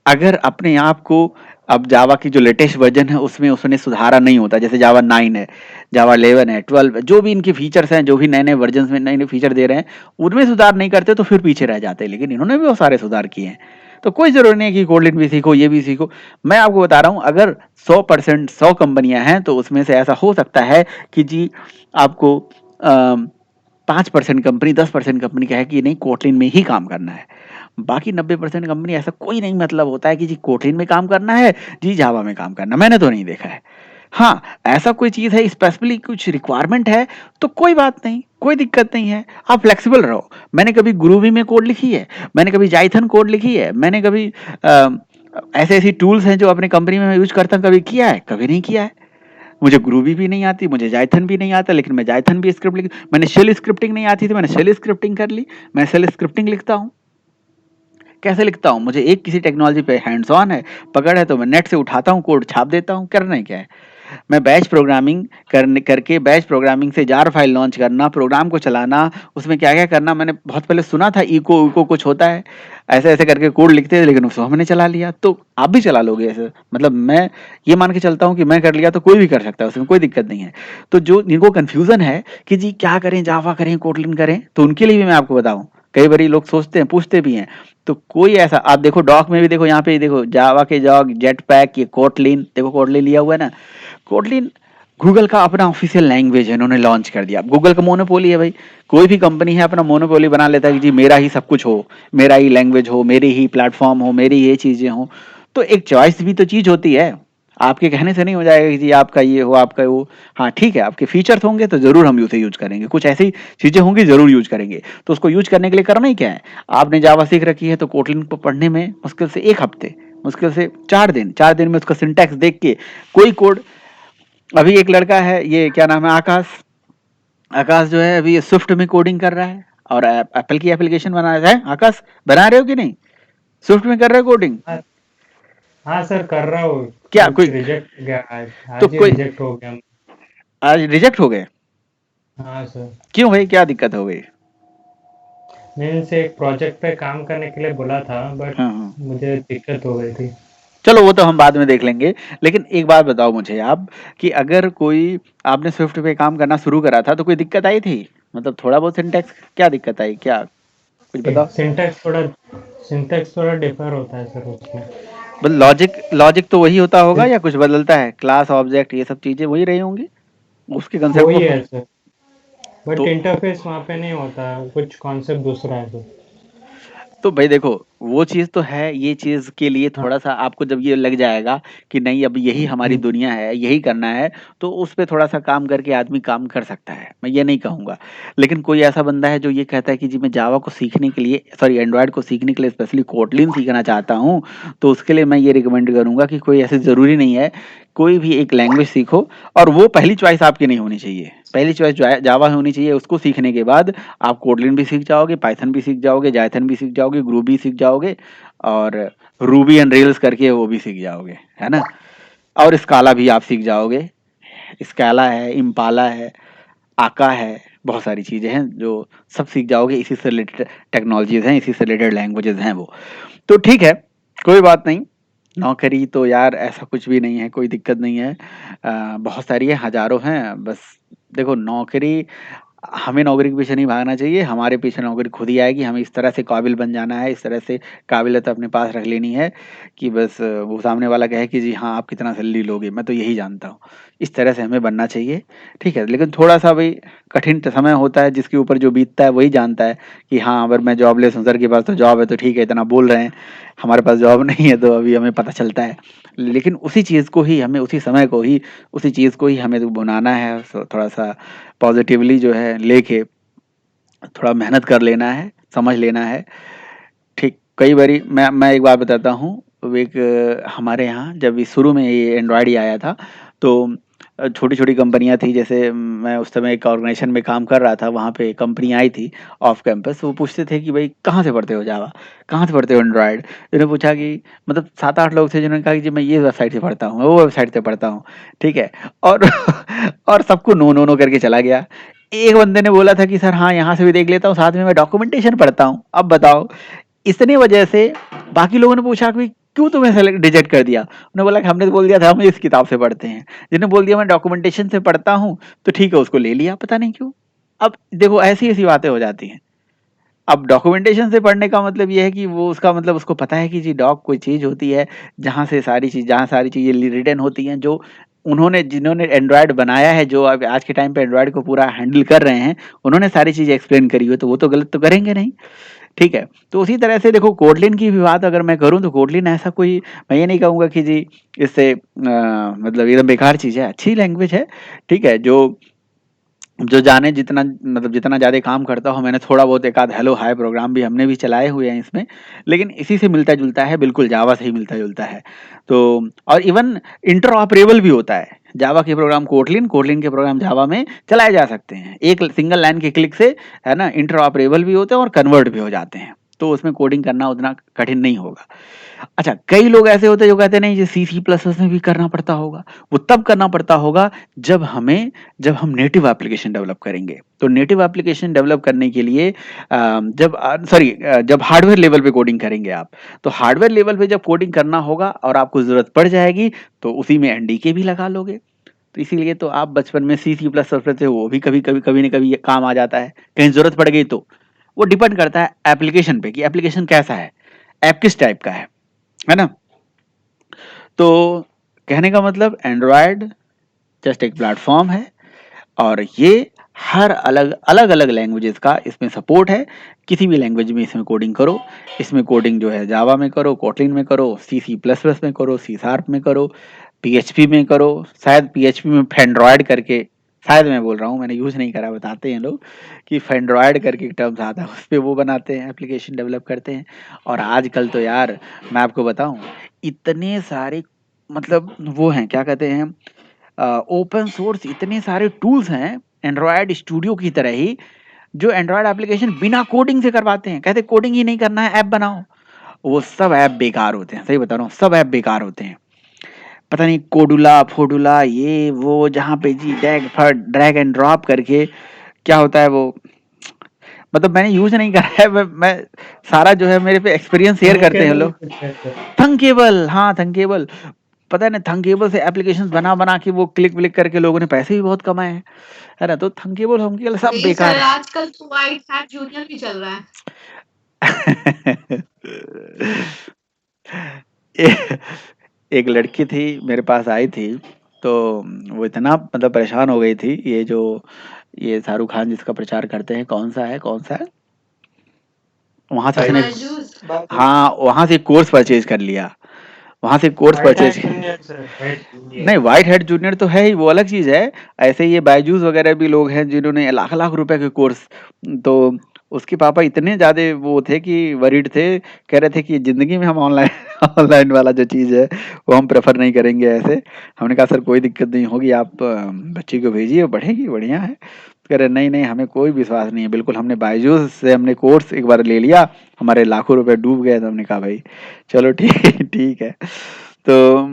अगर अपने आप को, अब जावा की जो लेटेस्ट वर्जन है उसमें उसने सुधारा नहीं होता, जैसे जावा 9 है, जावा 11 है, 12 है, जो भी इनके फीचर्स हैं, जो भी नए नए वर्जन में नए नए फीचर दे रहे हैं, उनमें सुधार नहीं करते तो फिर पीछे रह जाते हैं। लेकिन इन्होंने भी बहुत सारे सुधार किए हैं, तो कोई जरूरी नहीं है कि कोटलिन भी सीखो, ये भी सीखो। मैं आपको बता रहा हूँ, अगर 100% 100 कंपनियां हैं तो उसमें से ऐसा हो सकता है कि जी आपको 5% कंपनी, 10% कंपनी का है कि नहीं कोटलिन में ही काम करना है। बाकी 90% कंपनी ऐसा कोई नहीं मतलब होता है कि जी कोटलिन में काम करना है, जी जावा में काम करना, मैंने तो नहीं देखा है। हाँ ऐसा कोई चीज़ है, स्पेसिफिकली कुछ रिक्वायरमेंट है तो कोई बात नहीं, कोई दिक्कत नहीं है, आप फ्लेक्सिबल रहो। मैंने कभी ग्रूवी में कोड लिखी है, मैंने कभी जाइथन कोड लिखी है, मैंने कभी ऐसे ऐसी टूल्स हैं जो अपने कंपनी में यूज करता हूँ, कभी किया है? कभी नहीं किया है। मुझे ग्रूवी भी नहीं आती, मुझे जाइथन भी नहीं आता, लेकिन मैं जाइथन भी स्क्रिप्ट लिख, मैंने शेल स्क्रिप्टिंग नहीं आती थी, मैंने शेल स्क्रिप्टिंग कर ली, मैं शेल स्क्रिप्टिंग लिखता हूँ। कैसे लिखता हूँ? मुझे एक किसी टेक्नोलॉजी पे हैंड्स ऑन है, पकड़ है, तो मैं नेट से उठाता हूँ, कोड छाप देता हूँ। करना ही क्या है? मैं बैच प्रोग्रामिंग करके बैच प्रोग्रामिंग से जार फाइल लॉन्च करना, प्रोग्राम को चलाना, उसमें क्या क्या करना, मैंने बहुत पहले सुना था इको इको कुछ होता है, ऐसे ऐसे करके कोड लिखते हैं, लेकिन उसको हमने चला लिया। तो आप भी चला लोगे ऐसे? मतलब मैं ये मान के चलता हूँ कि मैं कर लिया तो कोई भी कर सकता है, उसमें कोई दिक्कत नहीं है। तो जो जिनको कन्फ्यूजन है कि जी क्या करें, जावा करें, कोटलिन करें, तो उनके लिए भी मैं आपको बताऊं, कई बार लोग सोचते हैं, पूछते भी हैं, तो कोई ऐसा आप देखो डॉक में भी देखो, यहाँ पे देखो जावा के जॉग जेट पैक, ये कोटलिन, देखो कोटलिन लिया हुआ है ना। कोटलिन गूगल का अपना ऑफिशियल लैंग्वेज है, इन्होंने लॉन्च कर दिया। गूगल का मोनोपोली है भाई, कोई भी कंपनी है अपना मोनोपोली बना लेता है कि जी मेरा ही सब कुछ हो, मेरा ही लैंग्वेज हो, मेरी ही प्लेटफॉर्म हो, मेरी ये चीजें हो। तो एक चॉइस भी तो चीज होती है, आपके कहने से नहीं हो जाएगा कि जी आपका ये हो, आपका वो। हाँ ठीक है, आपके फीचर्स होंगे तो जरूर हम उसे यूज करेंगे, कुछ ऐसी चीजें होंगी जरूर यूज करेंगे। तो उसको यूज करने के लिए करना ही क्या है? आपने जावा सीख रखी है तो कोटलिन को पढ़ने में मुश्किल से 1 हफ्ते, मुश्किल से 4 दिन, 4 दिन में उसका सिंटैक्स देख के कोई कोड। अभी एक लड़का है, ये क्या नाम है, आकाश, आकाश जो है अभी स्विफ्ट में कोडिंग कर रहा है और एप्पल की एप्लीकेशन बना रहा है। आकाश बना रहे हो कि नहीं? स्विफ्ट में कर रहे हो कोडिंग? हाँ सर कर रहा हूँ। क्या कोई रिजेक्ट हो गया आज, तो ही कोई रिजेक्ट हो गया। आज रिजेक्ट हो गए? हाँ सर। क्यों भाई, क्या दिक्कत हो गई? मैंने से एक प्रोजेक्ट पे काम करने के लिए बोला था, बट हाँ मुझे दिक्कत हो गई थी। चलो वो तो हम बाद में देख लेंगे, लेकिन एक बात बताओ मुझे आप, कि अगर कोई आपने स्विफ्ट पे काम करना शुरू करा था तो कोई दिक्कत आई थी? मतलब थोड़ा बहुत सिंटैक्स, क्या दिक्कत आई, क्या कुछ बताओ। सिंटैक्स थोड़ा डिफर होता है सर उसमें। बस लॉजिक तो वही होता होगा या कुछ बदलता है? क्लास ऑब्जेक्ट ये सब चीजें वही रही होंगी, उसके कंसेप्ट वही को है सर, बट तो इंटरफेस वहाँ पे नहीं होता, कुछ कॉन्सेप्ट दूसरा है सर। तो भाई देखो वो चीज़ तो है, ये चीज़ के लिए हाँ। थोड़ा-सा आपको जब ये लग जाएगा कि नहीं अब यही हमारी दुनिया है, यही करना है, तो उस पे थोड़ा-सा काम करके आदमी काम कर सकता है, मैं ये नहीं कहूँगा। लेकिन कोई ऐसा बंदा है जो ये कहता है कि जी मैं जावा को सीखने के लिए, सॉरी एंड्रॉयड को सीखने के लिए स्पेशली कोटलिन सीखना चाहता हूँ, तो उसके लिए मैं ये रिकमेंड करूँगा कि कोई ऐसे ज़रूरी नहीं है, कोई भी एक लैंग्वेज सीखो, और वो पहली चॉइस आपकी नहीं होनी चाहिए। पहली चॉइस जावा होनी चाहिए, उसको सीखने के बाद आप कोटलिन भी सीख जाओगे, पाइथन भी सीख जाओगे, जाइथन भी सीख जाओगे, ग्रू भी सीख जाओगे, और रूबी एंड रेल्स करके वो भी सीख जाओगे, है ना? और स्काला भी आप सीख जाओगे। स्काला है, इम्पाला है, आका है, बहुत सारी चीज़ें हैं जो सब सीख जाओगे। इसी से रिलेटेड टेक्नोलॉजीज़ हैं, इसी से रिलेटेड लैंग्वेजेज़ हैं वो। तो ठीक है, कोई बात नहीं। नौकरी तो यार ऐसा कुछ भी नहीं है, कोई दिक्कत नहीं है। बहुत सारी है, हज़ारों हैं। बस देखो नौकरी हमें नौकरी के पीछे नहीं भागना चाहिए, हमारे पीछे नौकरी खुद ही आएगी। हमें इस तरह से काबिल बन जाना है, इस तरह से काबिलियत अपने पास रख लेनी है कि बस वो सामने वाला कहे कि जी हाँ, आप कितना सैलरी लोगे, मैं तो यही जानता हूँ। इस तरह से हमें बनना चाहिए, ठीक है। लेकिन थोड़ा-सा भाई कठिन समय होता है, जिसके ऊपर जो बीतता है वही जानता है कि हाँ, अगर मैं जॉबलेस हूँ, सर के पास तो जॉब है तो ठीक है, इतना बोल रहे हैं, हमारे पास जॉब नहीं है तो अभी हमें पता चलता है। लेकिन उसी चीज़ को ही हमें, उसी समय को ही, उसी चीज़ को ही हमें तो भुनाना है, थोड़ा-सा पॉजिटिवली जो है लेके थोड़ा मेहनत कर लेना है, समझ लेना है, ठीक। कई बारी मैं एक बात बताता हूँ, वो एक हमारे यहाँ जब शुरू में ये एंड्रॉयड ही आया था, तो छोटी-छोटी कंपनियाँ थी, जैसे मैं उस समय एक ऑर्गेनाइज़ेशन में काम कर रहा था, वहाँ पे कंपनी आई थी ऑफ कैंपस, वो पूछते थे कि भाई कहाँ से पढ़ते हो जावा? कहाँ से पढ़ते हो एंड्रॉयड? मैंने पूछा कि मतलब 7-8 लोग थे जिन्होंने कहा कि जी मैं ये वेबसाइट से पढ़ता हूँ, मैं वो वेबसाइट से पढ़ता हूँ, ठीक है? और और सबको नो, नो, नो करके चला गया। एक बंदे ने बोला था कि सर हाँ, यहाँ से भी देख लेता हूँ, साथ में मैं डॉक्यूमेंटेशन पढ़ता हूँ। अब बताओ, इतनी वजह से बाकी लोगों ने पूछा कि क्यों तुम्हें सेलेक्ट रिजेक्ट कर दिया? उन्होंने बोला कि हमने तो बोल दिया था हम इस किताब से पढ़ते हैं। जिसने बोल दिया मैं डॉक्यूमेंटेशन से पढ़ता हूँ, तो ठीक है, उसको ले लिया, पता नहीं क्यों। अब देखो ऐसी-ऐसी बातें हो जाती हैं। अब डॉक्यूमेंटेशन से पढ़ने का मतलब ये है कि वो उसका मतलब उसको पता है कि जी डॉक कोई चीज़ होती है, जहाँ सारी चीज़ें रिटन होती हैं, जो जिन्होंने एंड्रॉयड बनाया है, जो अब आज के टाइम पे एंड्रॉयड को पूरा हैंडल कर रहे हैं, उन्होंने सारी चीज़ें एक्सप्लेन करी हो, तो वो तो गलत तो करेंगे नहीं। ठीक है? तो उसी तरह से देखो, कोटलिन की भी बात अगर मैं करूँ, तो कोटलिन ऐसा कोई, मैं ये नहीं कहूँगा कि जी इससे मतलब एकदम बेकार चीज़ है, अच्छी लैंग्वेज है, ठीक है? जो जाने जितना, मतलब जितना ज़्यादा काम करता हूँ, मैंने थोड़ा बहुत एक आध हेलो हाय प्रोग्राम भी हमने भी चलाए हुए हैं इसमें, लेकिन इसी से मिलता-जुलता है, बिल्कुल जावा से ही मिलता-जुलता है। तो और इवन इंटरऑपरेबल भी होता है। जावा के प्रोग्राम कोटलिन, कोटलिन के प्रोग्राम जावा में चलाए जा सकते हैं। एक सिंगल लाइन के क्लिक से, है ना, इंटरऑपरेबल भी होते हैं और कन्वर्ट भी हो जाते हैं। तो उसमें कोडिंग करना उतना कठिन नहीं होगा। अच्छा, कई लोग ऐसे होते हैं जो कहते हैं नहीं, ये सी, सी प्लस प्लस में भी करना पड़ता होगा। वो तब करना पड़ता होगा जब हम नेटिव एप्लीकेशन डेवलप करेंगे। तो नेटिव एप्लीकेशन डेवलप करने के लिए जब हार्डवेयर लेवल पे कोडिंग करेंगे आप, तो हार्डवेयर लेवल पे जब कोडिंग करना होगा और आपको ज़रूरत पड़ जाएगी, तो उसी में एनडीके भी लगा लोगे। तो इसीलिए तो आप बचपन में सी, सी प्लस प्लस से, वो भी कभी न कभी ये काम आ जाता है। कहीं ज़रूरत पड़ गई तो। वो डिपेंड करता है एप्लीकेशन पे कि एप्लीकेशन कैसा है, ऐप किस टाइप का है ना? तो कहने का मतलब, एंड्रॉयड जस्ट एक प्लेटफॉर्म है, और ये हर अलग-अलग लैंग्वेजेस का इसमें सपोर्ट है। किसी भी लैंग्वेज में इसमें कोडिंग करो। इसमें कोडिंग जो है जावा में करो, कोटलिन में करो, सी, सी प्लस प्लस में करो, सी शार्प में करो, पीएचपी में करो। शायद पीएचपी में फेंड्रॉयड करके, शायद मैं बोल रहा हूँ, मैंने यूज़ नहीं करा, बताते हैं लोग कि फेंड्रॉयड करके एक टर्म्स आता है, उसपे वो बनाते हैं, एप्लीकेशन डेवलप करते हैं। और आजकल तो यार मैं आपको बताऊँ, इतने सारे, मतलब वो हैं, क्या कहते हैं, ओपन सोर्स इतने सारे टूल्स हैं एंड्रॉयड स्टूडियो की तरह ही, जो एंड्रॉयड एप्लीकेशन बिना कोडिंग से करवाते हैं। कहते कोडिंग ही नहीं करना है, ऐप बनाओ। वो सब ऐप बेकार होते हैं, सही बता रहा हूँ, सब ऐप बेकार होते हैं। पता नहीं कोडुला फोडुला ये वो, जहाँ पे जी ड्रैग एंड ड्रॉप करके क्या होता है वो, मतलब मैंने यूज नहीं करा है। मैं सारा जो है मेरे पे एक्सपीरियंस शेयर करते हैं लोग। थंकेबल, हाँ थंकेबल, पता है ना, थंकेबल से एप्लीकेशंस बना के वो क्लिक विलिक करके लोगों ने पैसे भी बहुत कमाए हैं, है ना? तो थंकेबल सब बेकार सर है। आजकल तो वाइट हैट जूनियर भी चल रहा है। एक लड़की थी मेरे पास आई थी, तो वो इतना मतलब परेशान हो गई थी, ये शाहरुख खान जिसका प्रचार करते हैं, कौन सा है, वहां से उसने, बायजूस। हाँ वहां से कोर्स परचेज कर लिया, वहां से कोर्स परचेज। नहीं, व्हाइट हेड जूनियर तो है ही, वो अलग चीज है। ऐसे ये बायजूस वगैरह भी लोग हैं जिन्होंने लाख लाख रुपए के कोर्स, तो उसके पापा इतने ज्यादा वो थे कि वरीड थे, कह रहे थे कि जिंदगी में हम ऑनलाइन ऑनलाइन वाला जो चीज है वो हम प्रेफर नहीं करेंगे ऐसे। हमने कहा सर कोई दिक्कत नहीं होगी, आप बच्ची को भेजिए, पढ़ेगी, बढ़िया है। कह रहे नहीं नहीं, हमें कोई विश्वास नहीं है, बिल्कुल, हमने बायजूस से हमने कोर्स एक बार ले लिया, हमारे लाखों रुपए डूब गए। तो हमने कहा भाई चलो ठीक ठीक है, तो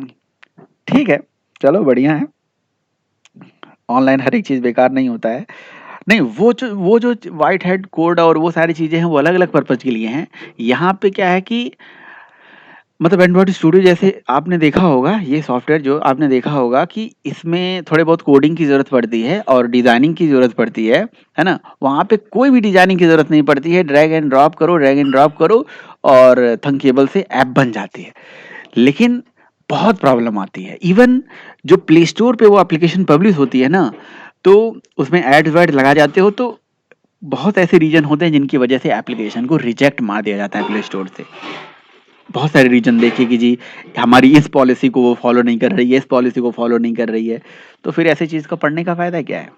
ठीक है, चलो बढ़िया है। ऑनलाइन हर एक चीज़ बेकार नहीं होता है। नहीं, वो जो व्हाइट हेड कोड और वो सारी चीज़ें हैं, वो अलग-अलग पर्पज़ के लिए हैं। यहाँ पे क्या है कि मतलब एंड्रॉइड स्टूडियो जैसे आपने देखा होगा, ये सॉफ्टवेयर जो आपने देखा होगा कि इसमें थोड़े बहुत कोडिंग की ज़रूरत पड़ती है और डिज़ाइनिंग की ज़रूरत पड़ती है ना? वहाँ पे कोई भी डिज़ाइनिंग की ज़रूरत नहीं पड़ती है, ड्रैग एंड ड्रॉप करो और थंकेबल से ऐप बन जाती है। लेकिन बहुत प्रॉब्लम आती है, इवन जो प्ले स्टोर पे वो एप्लीकेशन पब्लिश होती है ना, तो उसमें एड्स-वैड्स लगा जाते हो, तो बहुत ऐसे रीज़न होते हैं जिनकी वजह से एप्लीकेशन को रिजेक्ट मार दिया जाता है प्ले स्टोर से। बहुत सारे रीज़न देखिए कि जी हमारी इस पॉलिसी को वो फॉलो नहीं कर रही है, इस पॉलिसी को फॉलो नहीं कर रही है, तो फिर ऐसी चीज़ को पढ़ने का फ़ायदा क्या है?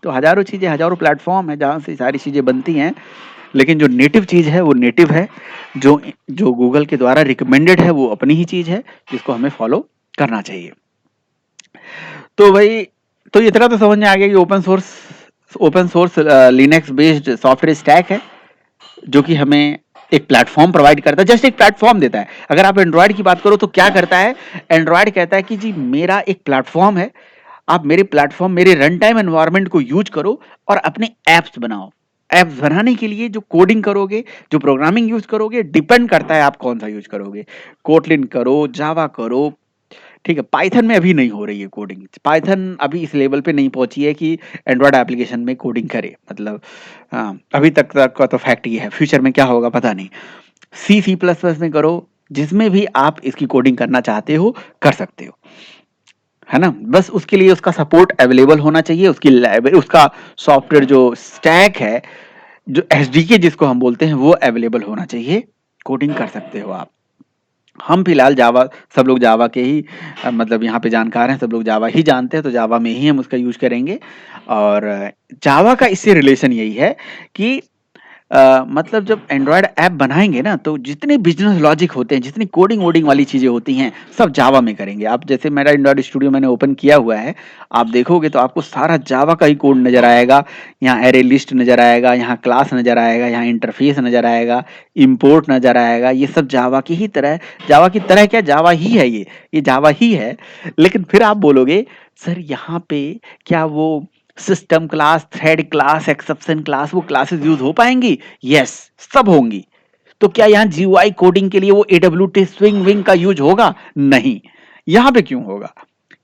तो हज़ारों चीज़ें, हज़ारों प्लेटफ़ॉर्म हैं जहाँ से सारी चीज़ें बनती हैं, लेकिन जो नेटिव चीज़ है वो नेटिव है, जो गूगल के द्वारा रिकमेंडेड है वो अपनी ही चीज़ है, जिसको हमें फॉलो करना चाहिए। तो भाई, तो इतना तो समझ में आ गया कि open source Linux based software stack है, जो कि हमें एक प्लेटफॉर्म प्रोवाइड करता है, जस्ट एक प्लेटफॉर्म देता है। अगर आप एंड्रॉयड की बात करो तो क्या करता है, एंड्रॉयड कहता है कि जी मेरा एक प्लेटफॉर्म है, आप मेरे प्लेटफॉर्म, मेरे रन टाइम एनवायरनमेंट को यूज करो और अपने एप्स बनाओ। एप्स बनाने के लिए जो कोडिंग करोगे, जो प्रोग्रामिंग यूज करोगे, डिपेंड करता है आप कौन सा यूज करोगे। कोटलिन करो, जावा करो, ठीक है। पाइथन में अभी नहीं हो रही है कोडिंग, पाइथन अभी इस लेवल पे नहीं पहुंची है कि एंड्रॉयड एप्लीकेशन में कोडिंग करे, मतलब अभी तक का तो फैक्ट ये है, फ्यूचर में क्या होगा पता नहीं। C++ में करो, जिसमें भी आप इसकी कोडिंग करना चाहते हो कर सकते हो, है ना? बस उसके लिए उसका सपोर्ट अवेलेबल होना चाहिए, उसकी लाइब्रेरी, उसका सॉफ्टवेयर जो स्टैक है, जो SDK जिसको हम बोलते हैं, वो अवेलेबल होना चाहिए, कोडिंग कर सकते हो आप। हम फिलहाल जावा, सब लोग जावा के ही मतलब यहाँ पे जानकार हैं, सब लोग जावा ही जानते हैं, तो जावा में ही हम उसका यूज करेंगे। और जावा का इससे रिलेशन यही है कि मतलब जब एंड्रॉयड ऐप बनाएंगे ना, तो जितने बिजनेस लॉजिक होते हैं, जितनी कोडिंग वोडिंग वाली चीजें होती हैं, सब जावा में करेंगे। आप जैसे मेरा एंड्रॉयड स्टूडियो मैंने ओपन किया हुआ है, आप देखोगे तो आपको सारा जावा का ही कोड नजर आएगा। यहाँ एरे लिस्ट नजर आएगा, यहाँ क्लास नजर आएगा, यहाँ इंटरफेस नजर आएगा, इंपोर्ट नजर आएगा, ये सब जावा की ही तरह, जावा की तरह क्या, जावा ही है ये जावा ही है। लेकिन फिर आप बोलोगे सर यहाँ पे क्या वो system class, thread class, exception class, वो क्लासेस यूज हो पाएंगी? यस, सब होंगी। तो क्या यहाँ GUI कोडिंग के लिए वो AWT स्विंग विंग का यूज होगा? नहीं। यहाँ पे क्यों होगा?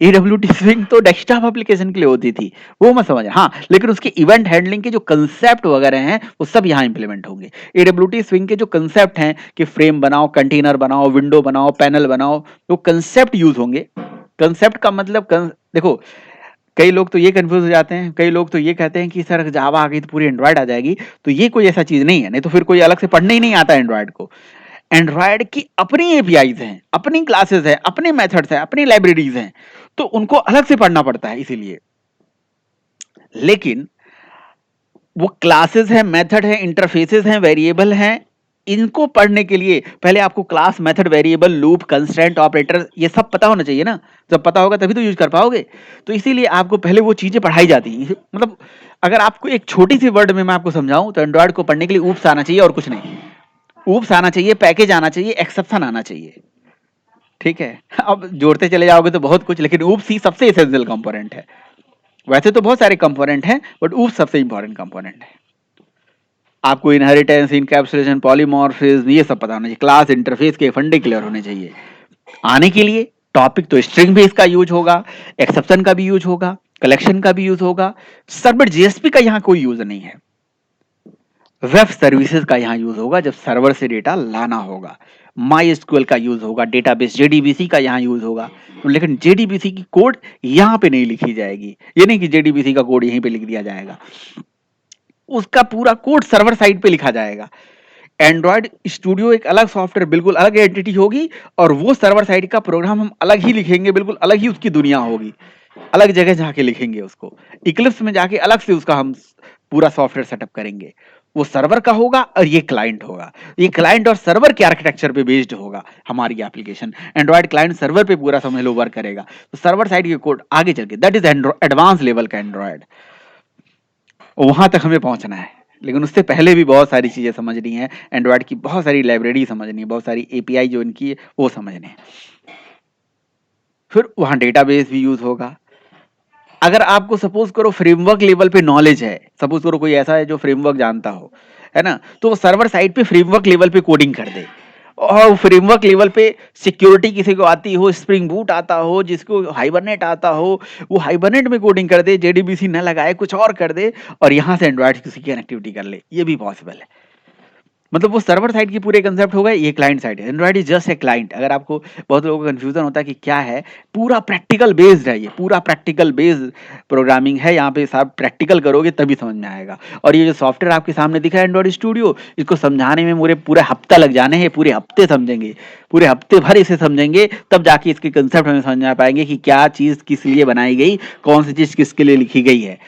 AWT स्विंग तो डेस्कटॉप एप्लीकेशन के लिए होती थी, वो मैं समझ, हाँ, लेकिन उसके इवेंट हैंडलिंग के जो कंसेप्ट वगैरह हैं वो सब यहाँ इंप्लीमेंट होंगे। AWT स्विंग के जो कंसेप्ट हैं कि फ्रेम बनाओ, कंटेनर बनाओ, विंडो बनाओ, पैनल बनाओ, वो कंसेप्ट यूज होंगे। कंसेप्ट का मतलब देखो, कई लोग तो ये कंफ्यूज हो जाते हैं, कई लोग तो ये कहते हैं कि सर जावा आ गई तो पूरी एंड्रॉयड आ जाएगी, तो ये कोई ऐसा चीज नहीं है, नहीं तो फिर कोई अलग से पढ़ने ही नहीं आता एंड्रॉयड को। एंड्रॉयड की अपनी एपीआईज हैं, अपनी क्लासेस है, अपने मेथड्स है, अपनी लाइब्रेरीज हैं, तो उनको अलग से पढ़ना पड़ता है इसीलिए। लेकिन वो क्लासेस है, मेथड है, इंटरफेसेस हैं, वेरिएबल हैं, इनको पढ़ने के लिए पहले आपको class, method, variable, loop, constraint, operator, ये सब पता होना चाहिए ना। जब पता होगा तभी तो यूज कर पाओगे। तो इसीलिए आपको पहले वो चीजें पढ़ाई जाती हैं। मतलब अगर आपको एक छोटी सी वर्ड में मैं आपको समझाऊं तो एंड्रॉयड को पढ़ने के लिए ऊप्स आना चाहिए और कुछ नहीं। ऊप्स आना चाहिए, पैकेज आना चाहिए, एक्सेप्शन आना चाहिए, ठीक है। अब जोड़ते चले जाओगे तो बहुत कुछ, लेकिन ऊप्स ही सबसे एसेंशियल कंपोनेंट है। वैसे तो बहुत सारे कंपोनेंट हैं, बट ऊप्स सबसे इंपॉर्टेंट कंपोनेंट है। आपको इनहेरिटेंस, इनकैप्सुलेशन, पॉलीमॉर्फिज्म, ये सब पता होना चाहिए। क्लास, इंटरफेस के फंडे क्लियर होने चाहिए। आने के लिए टॉपिक तो स्ट्रिंग बेस का यूज होगा, एक्सेप्शन का भी यूज होगा, कलेक्शन का भी यूज होगा। सर्वर जेएसपी का यहाँ कोई यूज नहीं है। वेब सर्विसेज का यहाँ यूज होगा जब सर्वर से डेटा लाना होगा। MySQL का यूज होगा, डेटाबेस JDBC का यहाँ यूज होगा। लेकिन JDBC की कोड यहाँ पे नहीं लिखी जाएगी। ये नहीं कि JDBC का कोड यहीं पे लिख दिया जाएगा, उसका पूरा कोड सर्वर साइड पे लिखा जाएगा। एंड्रॉयड स्टूडियो एक अलग सॉफ्टवेयर, बिल्कुल अलग एंटिटी होगी, और वो सर्वर साइड का प्रोग्राम हम अलग ही लिखेंगे, बिल्कुल अलग ही उसकी दुनिया होगी, अलग जगह जाके लिखेंगे उसको। इक्लिप्स में जाके अलग से उसका हम पूरा सॉफ्टवेयर सेटअप करेंगे। वो सर्वर का होगा और ये क्लाइंट होगा। ये क्लाइंट और सर्वर के आर्किटेक्चर पे बेस्ड होगा हमारी एप्लीकेशन। एंड्रॉयड क्लाइंट सर्वर पे पूरा समझ लो वर्क करेगा, तो सर्वर साइड के कोड आगे चल के, दैट इज एडवांस लेवल का एंड्रॉयड। वहां तक हमें पहुंचना है, लेकिन उससे पहले भी बहुत सारी चीजें समझनी है। एंड्रॉयड की बहुत सारी लाइब्रेरी समझनी है, बहुत सारी एपीआई जो इनकी है वो समझने हैं। फिर वहां डेटाबेस भी यूज होगा। अगर आपको सपोज करो फ्रेमवर्क लेवल पे नॉलेज है, सपोज करो कोई ऐसा है जो फ्रेमवर्क जानता हो, है ना, तो वो सर्वर साइड पे फ्रेमवर्क लेवल पे कोडिंग कर दे। और फ्रेमवर्क लेवल पे सिक्योरिटी किसी को आती हो, स्प्रिंग बूट आता हो, जिसको हाइबरनेट आता हो, वो हाइबरनेट में कोडिंग कर दे, जेडीबीसी न लगाए, कुछ और कर दे और यहाँ से एंड्रॉइड की कनेक्टिविटी कर ले, ये भी पॉसिबल है। मतलब वो सर्वर साइड की पूरे कंसेप्ट हो गए, ये क्लाइंट साइड है। Android is just a client. अगर आपको बहुत लोगों को कंफ्यूजन होता है कि क्या है, पूरा प्रैक्टिकल बेस्ड है, ये पूरा प्रैक्टिकल बेस्ड प्रोग्रामिंग है। यहाँ पे सब प्रैक्टिकल करोगे तभी समझ में आएगा। और ये जो सॉफ्टवेयर आपके सामने दिखा है एंड्रॉइड स्टूडियो, इसको समझाने में मुझे पूरे हफ्ता लग जाने हैं, पूरे हफ्ते समझेंगे, पूरे हफ्ते भर इसे समझेंगे, तब जाके इसके कंसेप्ट हमें समझ में आ पाएंगे कि क्या चीज़ किस लिए बनाई गई, कौन सी चीज़ किसके लिए लिखी गई है।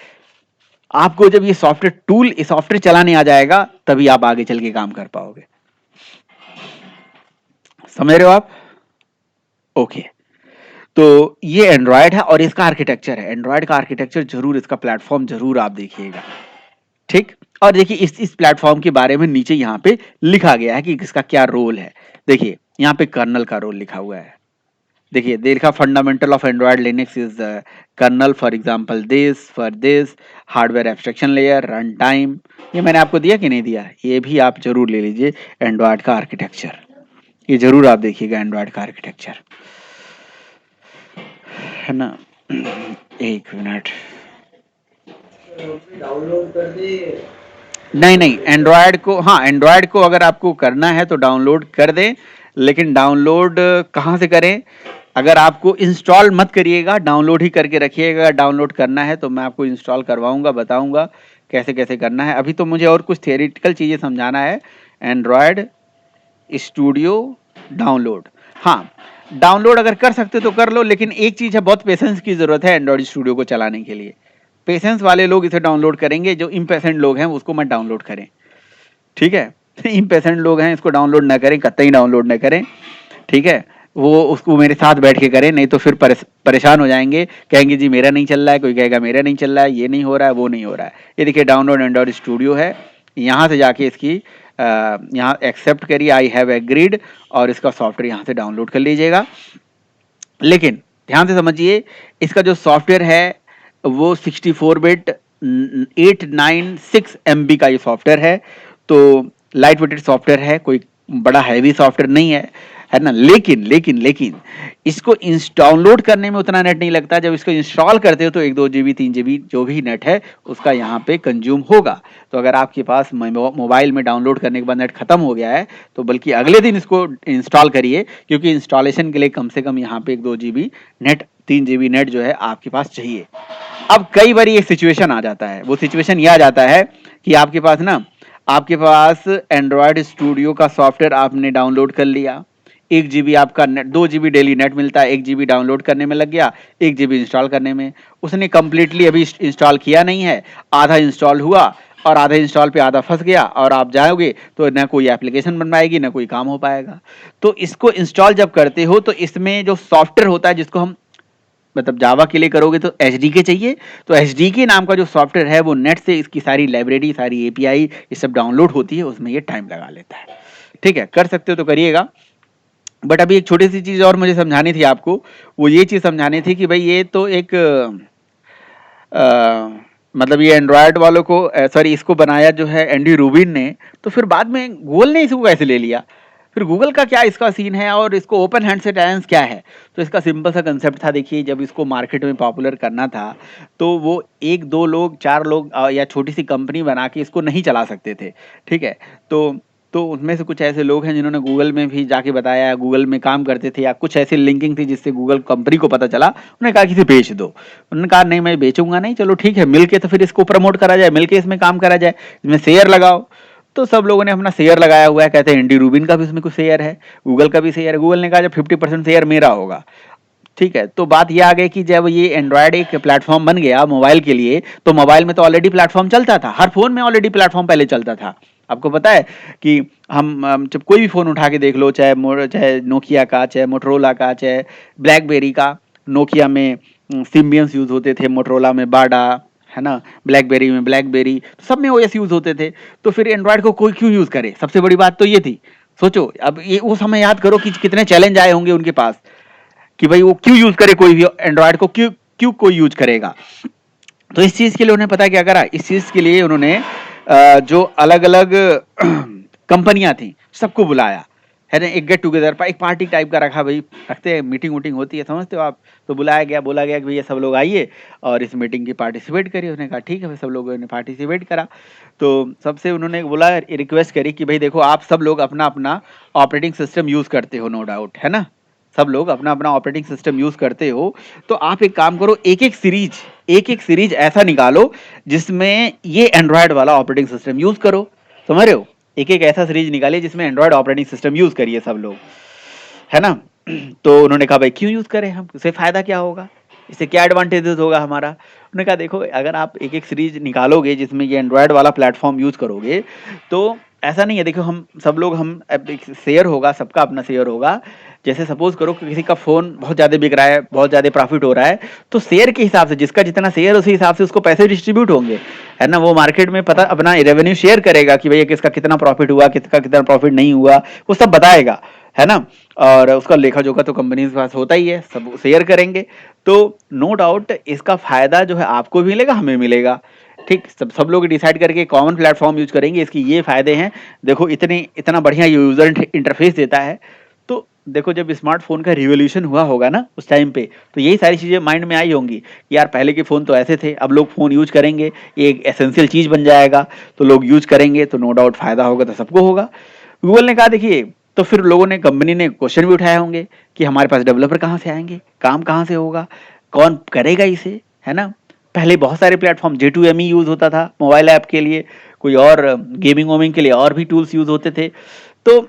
आपको जब ये सॉफ्टवेयर टूल, ये सॉफ्टवेयर चलाने आ जाएगा, तभी आप आगे चल के काम कर पाओगे। समझ रहे हो आप? ओके, तो ये एंड्रॉयड है और इसका आर्किटेक्चर है। एंड्रॉयड का आर्किटेक्चर जरूर, इसका प्लेटफॉर्म जरूर आप देखिएगा, ठीक। और देखिए इस प्लेटफॉर्म के बारे में नीचे यहाँ पे लिखा गया है कि इसका क्या रोल है। देखिए यहाँ पे कर्नल का रोल लिखा हुआ है। देखिए देखा, fundamental of Android Linux is kernel, for example this hardware abstraction layer, run time. ये मैंने आपको दिया कि नहीं दिया, ये भी आप जरूर ले लीजिए। एंड्रॉयड का आर्किटेक्चर ये जरूर आप देखिएगा, एंड्रॉयड का आर्किटेक्चर है ना। एक मिनट, डाउनलोड कर दे। नहीं एंड्रॉयड को, हाँ एंड्रॉयड को अगर आपको करना है तो डाउनलोड कर दें, लेकिन डाउनलोड कहाँ से करें? अगर आपको इंस्टॉल मत करिएगा, डाउनलोड ही करके रखिएगा। डाउनलोड करना है तो मैं आपको इंस्टॉल करवाऊंगा, बताऊंगा कैसे कैसे करना है। अभी तो मुझे और कुछ थियोरेटिकल चीज़ें समझाना है। एंड्रॉयड स्टूडियो डाउनलोड, हाँ डाउनलोड अगर कर सकते तो कर लो, लेकिन एक चीज़ है, बहुत पेशेंस की ज़रूरत है एंड्रॉयड स्टूडियो को चलाने के लिए। पेशेंस वाले लोग इसे डाउनलोड करेंगे, जो इम्पेशेंट लोग हैं उसको मत डाउनलोड करें, ठीक है। इम्पेशेंट लोग हैं इसको डाउनलोड ना करें, कतई डाउनलोड ना करें, ठीक है। वो उसको मेरे साथ बैठ के करें, नहीं तो फिर परेशान हो जाएंगे, कहेंगे जी मेरा नहीं चल रहा है, कोई कहेगा मेरा नहीं चल रहा है, ये नहीं हो रहा है, वो नहीं हो रहा है। ये देखिए डाउनलोड एंड्रॉयड स्टूडियो है, यहाँ से जाके इसकी यहाँ एक्सेप्ट करिए, आई हैव एग्रीड, और इसका सॉफ्टवेयर यहाँ से डाउनलोड कर लीजिएगा। लेकिन ध्यान से समझिए, इसका जो सॉफ्टवेयर है वो 64 बिट 896 MB का ये सॉफ्टवेयर है, तो लाइट वेटेड सॉफ्टवेयर है, कोई बड़ा हैवी सॉफ्टवेयर नहीं है ना। लेकिन इसको डाउनलोड करने में उतना नेट नहीं लगता। जब इसको इंस्टॉल करते हो तो 1-2 GB 3 GB जो भी नेट है उसका यहाँ पे कंज्यूम होगा। तो अगर आपके पास मोबाइल में डाउनलोड करने के बाद नेट खत्म हो गया है तो बल्कि अगले दिन इसको इंस्टॉल करिए, क्योंकि इंस्टॉलेशन के लिए कम से कम यहाँ पे 1-2 GB नेट, 3 GB नेट जो है आपके पास चाहिए। अब कई बार एक सिचुएशन आ जाता है, वो सिचुएशन ये आ जाता है कि आपके पास एंड्रॉयड स्टूडियो का सॉफ्टवेयर आपने डाउनलोड कर लिया, 1 GB आपका नेट, 2 GB डेली नेट मिलता है, 1 GB डाउनलोड करने में लग गया, 1 GB इंस्टॉल करने में। उसने कंप्लीटली अभी इंस्टॉल किया नहीं है, आधा इंस्टॉल हुआ और आधा इंस्टॉल पे आधा फंस गया, और आप जाओगे तो ना कोई एप्लीकेशन बन पाएगी, ना कोई काम हो पाएगा। तो इसको इंस्टॉल जब करते हो तो इसमें जो सॉफ्टवेयर होता है, जिसको हम मतलब जावा के लिए करोगे तो एचडीके चाहिए, तो एचडीके नाम का जो सॉफ्टवेयर है वो नेट से इसकी सारी लाइब्रेरी, सारी एपीआई ये सब डाउनलोड होती है, उसमें ये टाइम लगा लेता है, ठीक है। कर सकते हो तो करिएगा। बट अभी एक छोटी सी चीज़ और मुझे समझानी थी आपको, वो ये चीज़ समझानी थी कि भाई ये तो एक मतलब ये एंड्रॉयड वालों को, सॉरी इसको बनाया जो है एंडी रूबिन ने, तो फिर बाद में गूगल ने इसको कैसे ले लिया? फिर गूगल का क्या इसका सीन है और इसको ओपन हैंड से टाइम्स क्या है? तो इसका सिंपल सा कंसेप्ट था। देखिए जब इसको मार्केट में पॉपुलर करना था तो वो 1-2 लोग, 4 लोग या छोटी सी कंपनी बना के इसको नहीं चला सकते थे, ठीक है। तो उनमें से कुछ ऐसे लोग हैं जिन्होंने गूगल में भी जाके बताया, गूगल में काम करते थे या कुछ ऐसी लिंकिंग थी जिससे गूगल कंपनी को पता चला, उन्होंने कहा कि इसे बेच दो। उन्होंने कहा नहीं मैं बेचूंगा नहीं, चलो ठीक है मिलके तो फिर इसको प्रमोट करा जाए, मिलके इसमें काम करा जाए, इसमें शेयर लगाओ। तो सब लोगों ने अपना शेयर लगाया हुआ है, कहते हैं एंडी रूबिन का भी उसमें कुछ शेयर है, गूगल का भी शेयर है। गूगल ने कहा जब 50% शेयर मेरा होगा, ठीक है। तो बात ये आ गई कि जब ये एंड्रॉयड एक प्लेटफॉर्म बन गया मोबाइल के लिए, तो मोबाइल में तो ऑलरेडी प्लेटफॉर्म चलता था, हर फोन में ऑलरेडी प्लेटफॉर्म पहले चलता था। आपको पता है कि हम जब कोई भी फ़ोन उठा के देख लो, चाहे नोकिया का, चाहे मोटरोला का, चाहे ब्लैकबेरी का। नोकिया में सिम्बियंस यूज़ होते थे, मोटरोला में बाडा, है ना, ब्लैकबेरी में ब्लैकबेरी, सब में ओएस यूज़ होते थे। तो फिर एंड्रॉयड को कोई क्यों यूज़ करे? सबसे बड़ी बात तो ये थी। सोचो अब ये वो समय याद करो कि कितने चैलेंज आए होंगे उनके पास कि भाई वो क्यों यूज़ करे, कोई भी एंड्रॉयड को क्यों कोई यूज करेगा। तो इस चीज़ के लिए उन्हें पता क्या करा, इस चीज़ के लिए उन्होंने जो अलग अलग कंपनियां थी सबको बुलाया, है ना, एक गेट टुगेदर एक पार्टी टाइप का रखा, भाई रखते हैं, मीटिंग वूटिंग होती है, समझते हो आप। तो बुलाया गया, बोला गया कि भैया सब लोग आइए और इस मीटिंग की पार्टिसिपेट करिए। उसने कहा ठीक है भाई, सब लोगों ने पार्टिसिपेट करा। तो सबसे उन्होंने बोला, रिक्वेस्ट करी कि भाई देखो आप सब लोग अपना अपना ऑपरेटिंग सिस्टम यूज करते हो, नो डाउट, है ना, सब लोग अपना अपना ऑपरेटिंग सिस्टम यूज करते हो, तो आप एक काम करो, एक एक सीरीज ऐसा निकालो जिसमें ये एंड्रॉयड वाला ऑपरेटिंग सिस्टम यूज करो, समझ रहे हो, एक एक ऐसा सीरीज निकालिए जिसमें एंड्रॉयड ऑपरेटिंग सिस्टम यूज करिए सब लोग, है ना। तो उन्होंने कहा भाई क्यों यूज करें हम, इससे फायदा क्या होगा, इससे क्या एडवांटेजेस होगा हमारा। उन्होंने कहा देखो अगर आप एक एक सीरीज निकालोगे जिसमें ये एंड्रॉयड वाला प्लेटफॉर्म यूज करोगे, तो ऐसा नहीं है, देखो हम सब लोग, हम शेयर होगा, सबका अपना शेयर होगा। जैसे सपोज करो कि किसी का फोन बहुत ज्यादा बिक रहा है, बहुत ज्यादा प्रॉफिट हो रहा है, तो शेयर के हिसाब से, जिसका जितना शेयर उसी हिसाब से उसको पैसे डिस्ट्रीब्यूट होंगे, है ना। वो मार्केट में पता अपना रेवेन्यू शेयर करेगा कि भैया किसका कितना प्रॉफिट हुआ, किसका कितना प्रॉफिट नहीं हुआ, वो सब बताएगा, है ना। और उसका लेखा जोखा तो कंपनी के पास होता ही है, सब शेयर करेंगे। तो नो डाउट इसका फायदा जो है आपको भी मिलेगा, हमें मिलेगा, ठीक। सब लोग डिसाइड करके कॉमन प्लेटफॉर्म यूज करेंगे, इसकी ये फायदे हैं, देखो इतना बढ़िया यूजर इंटरफेस देता है। तो देखो जब स्मार्टफोन का रिवोल्यूशन हुआ होगा ना उस टाइम पे, तो यही सारी चीजें माइंड में आई होंगी, यार पहले के फोन तो ऐसे थे, अब लोग फोन यूज करेंगे, ये एक एसेंशियल चीज बन जाएगा, तो लोग यूज करेंगे, तो नो डाउट फायदा होगा, तो सबको होगा। गूगल ने कहा देखिए, तो फिर लोगों ने, कंपनी ने क्वेश्चन भी उठाए होंगे कि हमारे पास डेवलपर कहाँ से आएंगे, काम कहाँ से होगा, कौन करेगा इसे, है ना। पहले बहुत सारे प्लेटफॉर्म J2ME यूज होता था मोबाइल ऐप के लिए, कोई और गेमिंग वोमिंग के लिए और भी टूल्स यूज होते थे। तो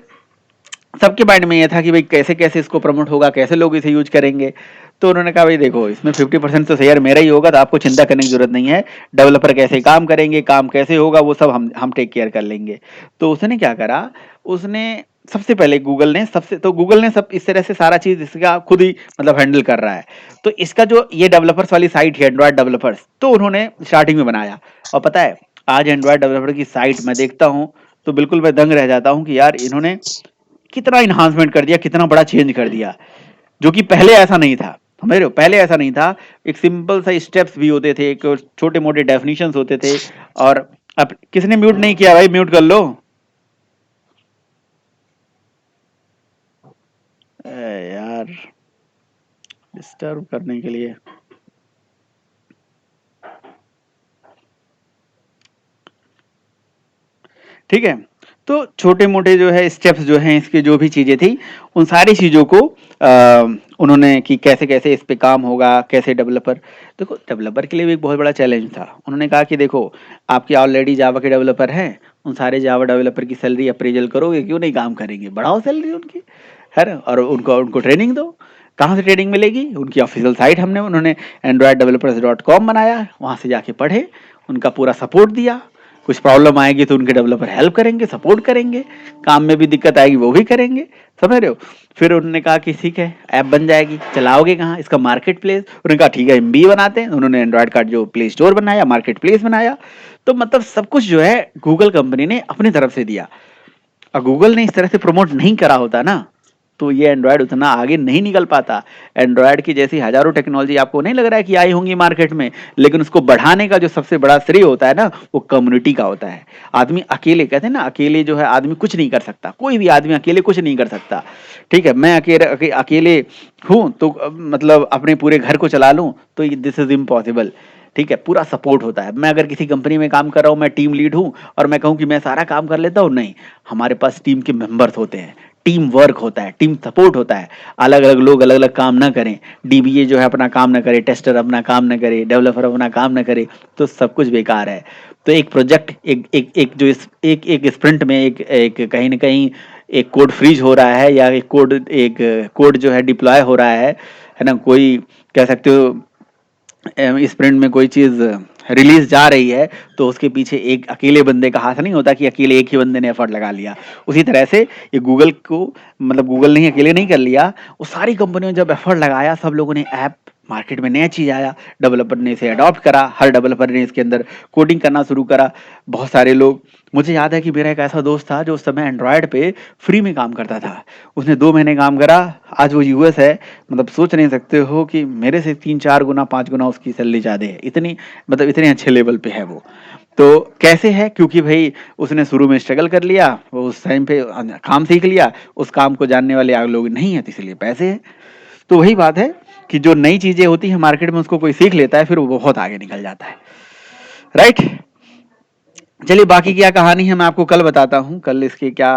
सबके माइंड में ये था कि भाई कैसे कैसे इसको प्रमोट होगा, कैसे लोग इसे यूज करेंगे। तो उन्होंने कहा भाई देखो इसमें 50% तो शेयर मेरा ही होगा, तो आपको चिंता करने की जरूरत नहीं है, डेवलपर कैसे काम करेंगे, काम कैसे होगा, वो सब हम टेक केयर कर लेंगे। तो उसने क्या करा, उसने सबसे पहले गूगल ने सब इस तरह से सारा चीज इसका खुद ही मतलब हैंडल कर रहा है। तो इसका जो ये डेवलपर्स वाली साइट है, एंड्रॉयड डेवलपर्स, तो उन्होंने स्टार्टिंग में बनाया। और पता है आज एंड्रॉयड डेवलपर की साइट मैं देखता हूँ तो बिल्कुल मैं दंग रह जाता हूँ कि यार इन्होंने कितना इन्हांसमेंट कर दिया, कितना बड़ा चेंज कर दिया, जो कि पहले ऐसा नहीं था, समझ रहे हो, पहले ऐसा नहीं था। एक सिंपल सा स्टेप्स भी होते थे, एक छोटे मोटे डेफिनेशंस होते थे। और अब किसने म्यूट नहीं किया भाई, म्यूट कर लो। यार डिस्टर्ब करने के लिए। ठीक है, तो छोटे मोटे जो है स्टेप्स जो हैं, इसके जो भी चीजें थी, उन सारी चीजों को उन्होंने कि कैसे कैसे इस पे काम होगा, कैसे डेवलपर, देखो डेवलपर के लिए भी एक बहुत बड़ा चैलेंज था। उन्होंने कहा कि देखो आपके ऑलरेडी जावा के डेवलपर हैं, उन सारे जावा डेवलपर की सैलरी अप्रेजल करोगे, क्यों नहीं काम करेंगे, बढ़ाओ सैलरी उनकी, है ना, और उनको ट्रेनिंग दो। कहाँ से ट्रेनिंग मिलेगी, उनकी ऑफिशियल साइट उन्होंने androiddevelopers.com बनाया, वहाँ से जाके पढ़े, उनका पूरा सपोर्ट दिया। कुछ प्रॉब्लम आएगी तो उनके डेवलपर हेल्प करेंगे, सपोर्ट करेंगे, काम में भी दिक्कत आएगी वो भी करेंगे, समझ रहे हो। फिर उन्होंने कहा कि ठीक है ऐप बन जाएगी, चलाओगे कहाँ, इसका मार्केट प्लेस। उन्होंने कहा ठीक है MB बनाते हैं, उन्होंने एंड्रॉयड का जो प्ले स्टोर बनाया, मार्केट प्लेस बनाया। तो मतलब सब कुछ जो है गूगल कंपनी ने अपनी तरफ से दिया। और गूगल ने इस तरह से प्रमोट नहीं करा होता ना, तो ये एंड्रॉयड उतना आगे नहीं निकल पाता। एंड्रॉयड की जैसी हजारों टेक्नोलॉजी आपको नहीं लग रहा है कि आई होंगी मार्केट में, लेकिन उसको बढ़ाने का जो सबसे बड़ा श्रेय होता है ना, वो कम्युनिटी का होता है। आदमी अकेले, कहते हैं ना, अकेले जो है आदमी कुछ नहीं कर सकता, कोई भी आदमी अकेले कुछ नहीं कर सकता। ठीक है, मैं अकेले हूँ तो मतलब अपने पूरे घर को चला लूँ तो दिस इज इम्पॉसिबल। ठीक है, पूरा सपोर्ट होता है। मैं अगर किसी कंपनी में काम कर रहा हूँ, मैं टीम लीड हूँ और मैं कहूँ कि मैं सारा काम कर लेता हूँ, नहीं, हमारे पास टीम के मेंबर्स होते हैं, टीम वर्क होता है, टीम सपोर्ट होता है। अलग अलग लोग अलग अलग काम ना करें, DBA जो है अपना काम ना करे, टेस्टर अपना काम ना करे, डेवलपर अपना काम ना करे, तो सब कुछ बेकार है। तो एक प्रोजेक्ट एक स्प्रिंट में एक कहीं ना कहीं एक कोड फ्रीज हो रहा है, या एक कोड जो है डिप्लॉय हो रहा है ना, कोई कह सकते हो स्प्रिंट में कोई चीज रिलीज जा रही है, तो उसके पीछे एक अकेले बंदे का हाथ नहीं होता कि अकेले एक ही बंदे ने एफर्ट लगा लिया। उसी तरह से ये गूगल को, मतलब गूगल ने अकेले नहीं कर लिया, वो सारी कंपनियों ने जब एफर्ट लगाया, सब लोगों ने ऐप, मार्केट में नया चीज आया, डेवलपर ने इसे अडॉप्ट करा, हर डेवलपर ने इसके अंदर कोडिंग करना शुरू करा। बहुत सारे लोग, मुझे याद है कि मेरा एक ऐसा दोस्त था जो उस समय एंड्रॉयड पे फ्री में काम करता था। उसने 2 महीने काम करा, आज वो US है, मतलब सोच नहीं सकते हो कि मेरे से 3-4 गुना 5 गुना उसकी सैलरी ज्यादा है, इतनी मतलब इतने अच्छे लेवल पे है वो। तो कैसे है, क्योंकि भाई उसने शुरू में स्ट्रगल कर लिया, वो उस टाइम पे काम सीख लिया, उस काम को जानने वाले लोग नहीं है, तो इसलिए पैसे हैं। तो वही बात है कि जो नई चीजें होती है मार्केट में, उसको कोई सीख लेता है, फिर वो बहुत आगे निकल जाता है, राइट। चलिए बाकी क्या कहानी है मैं आपको कल बताता हूँ, कल इसके क्या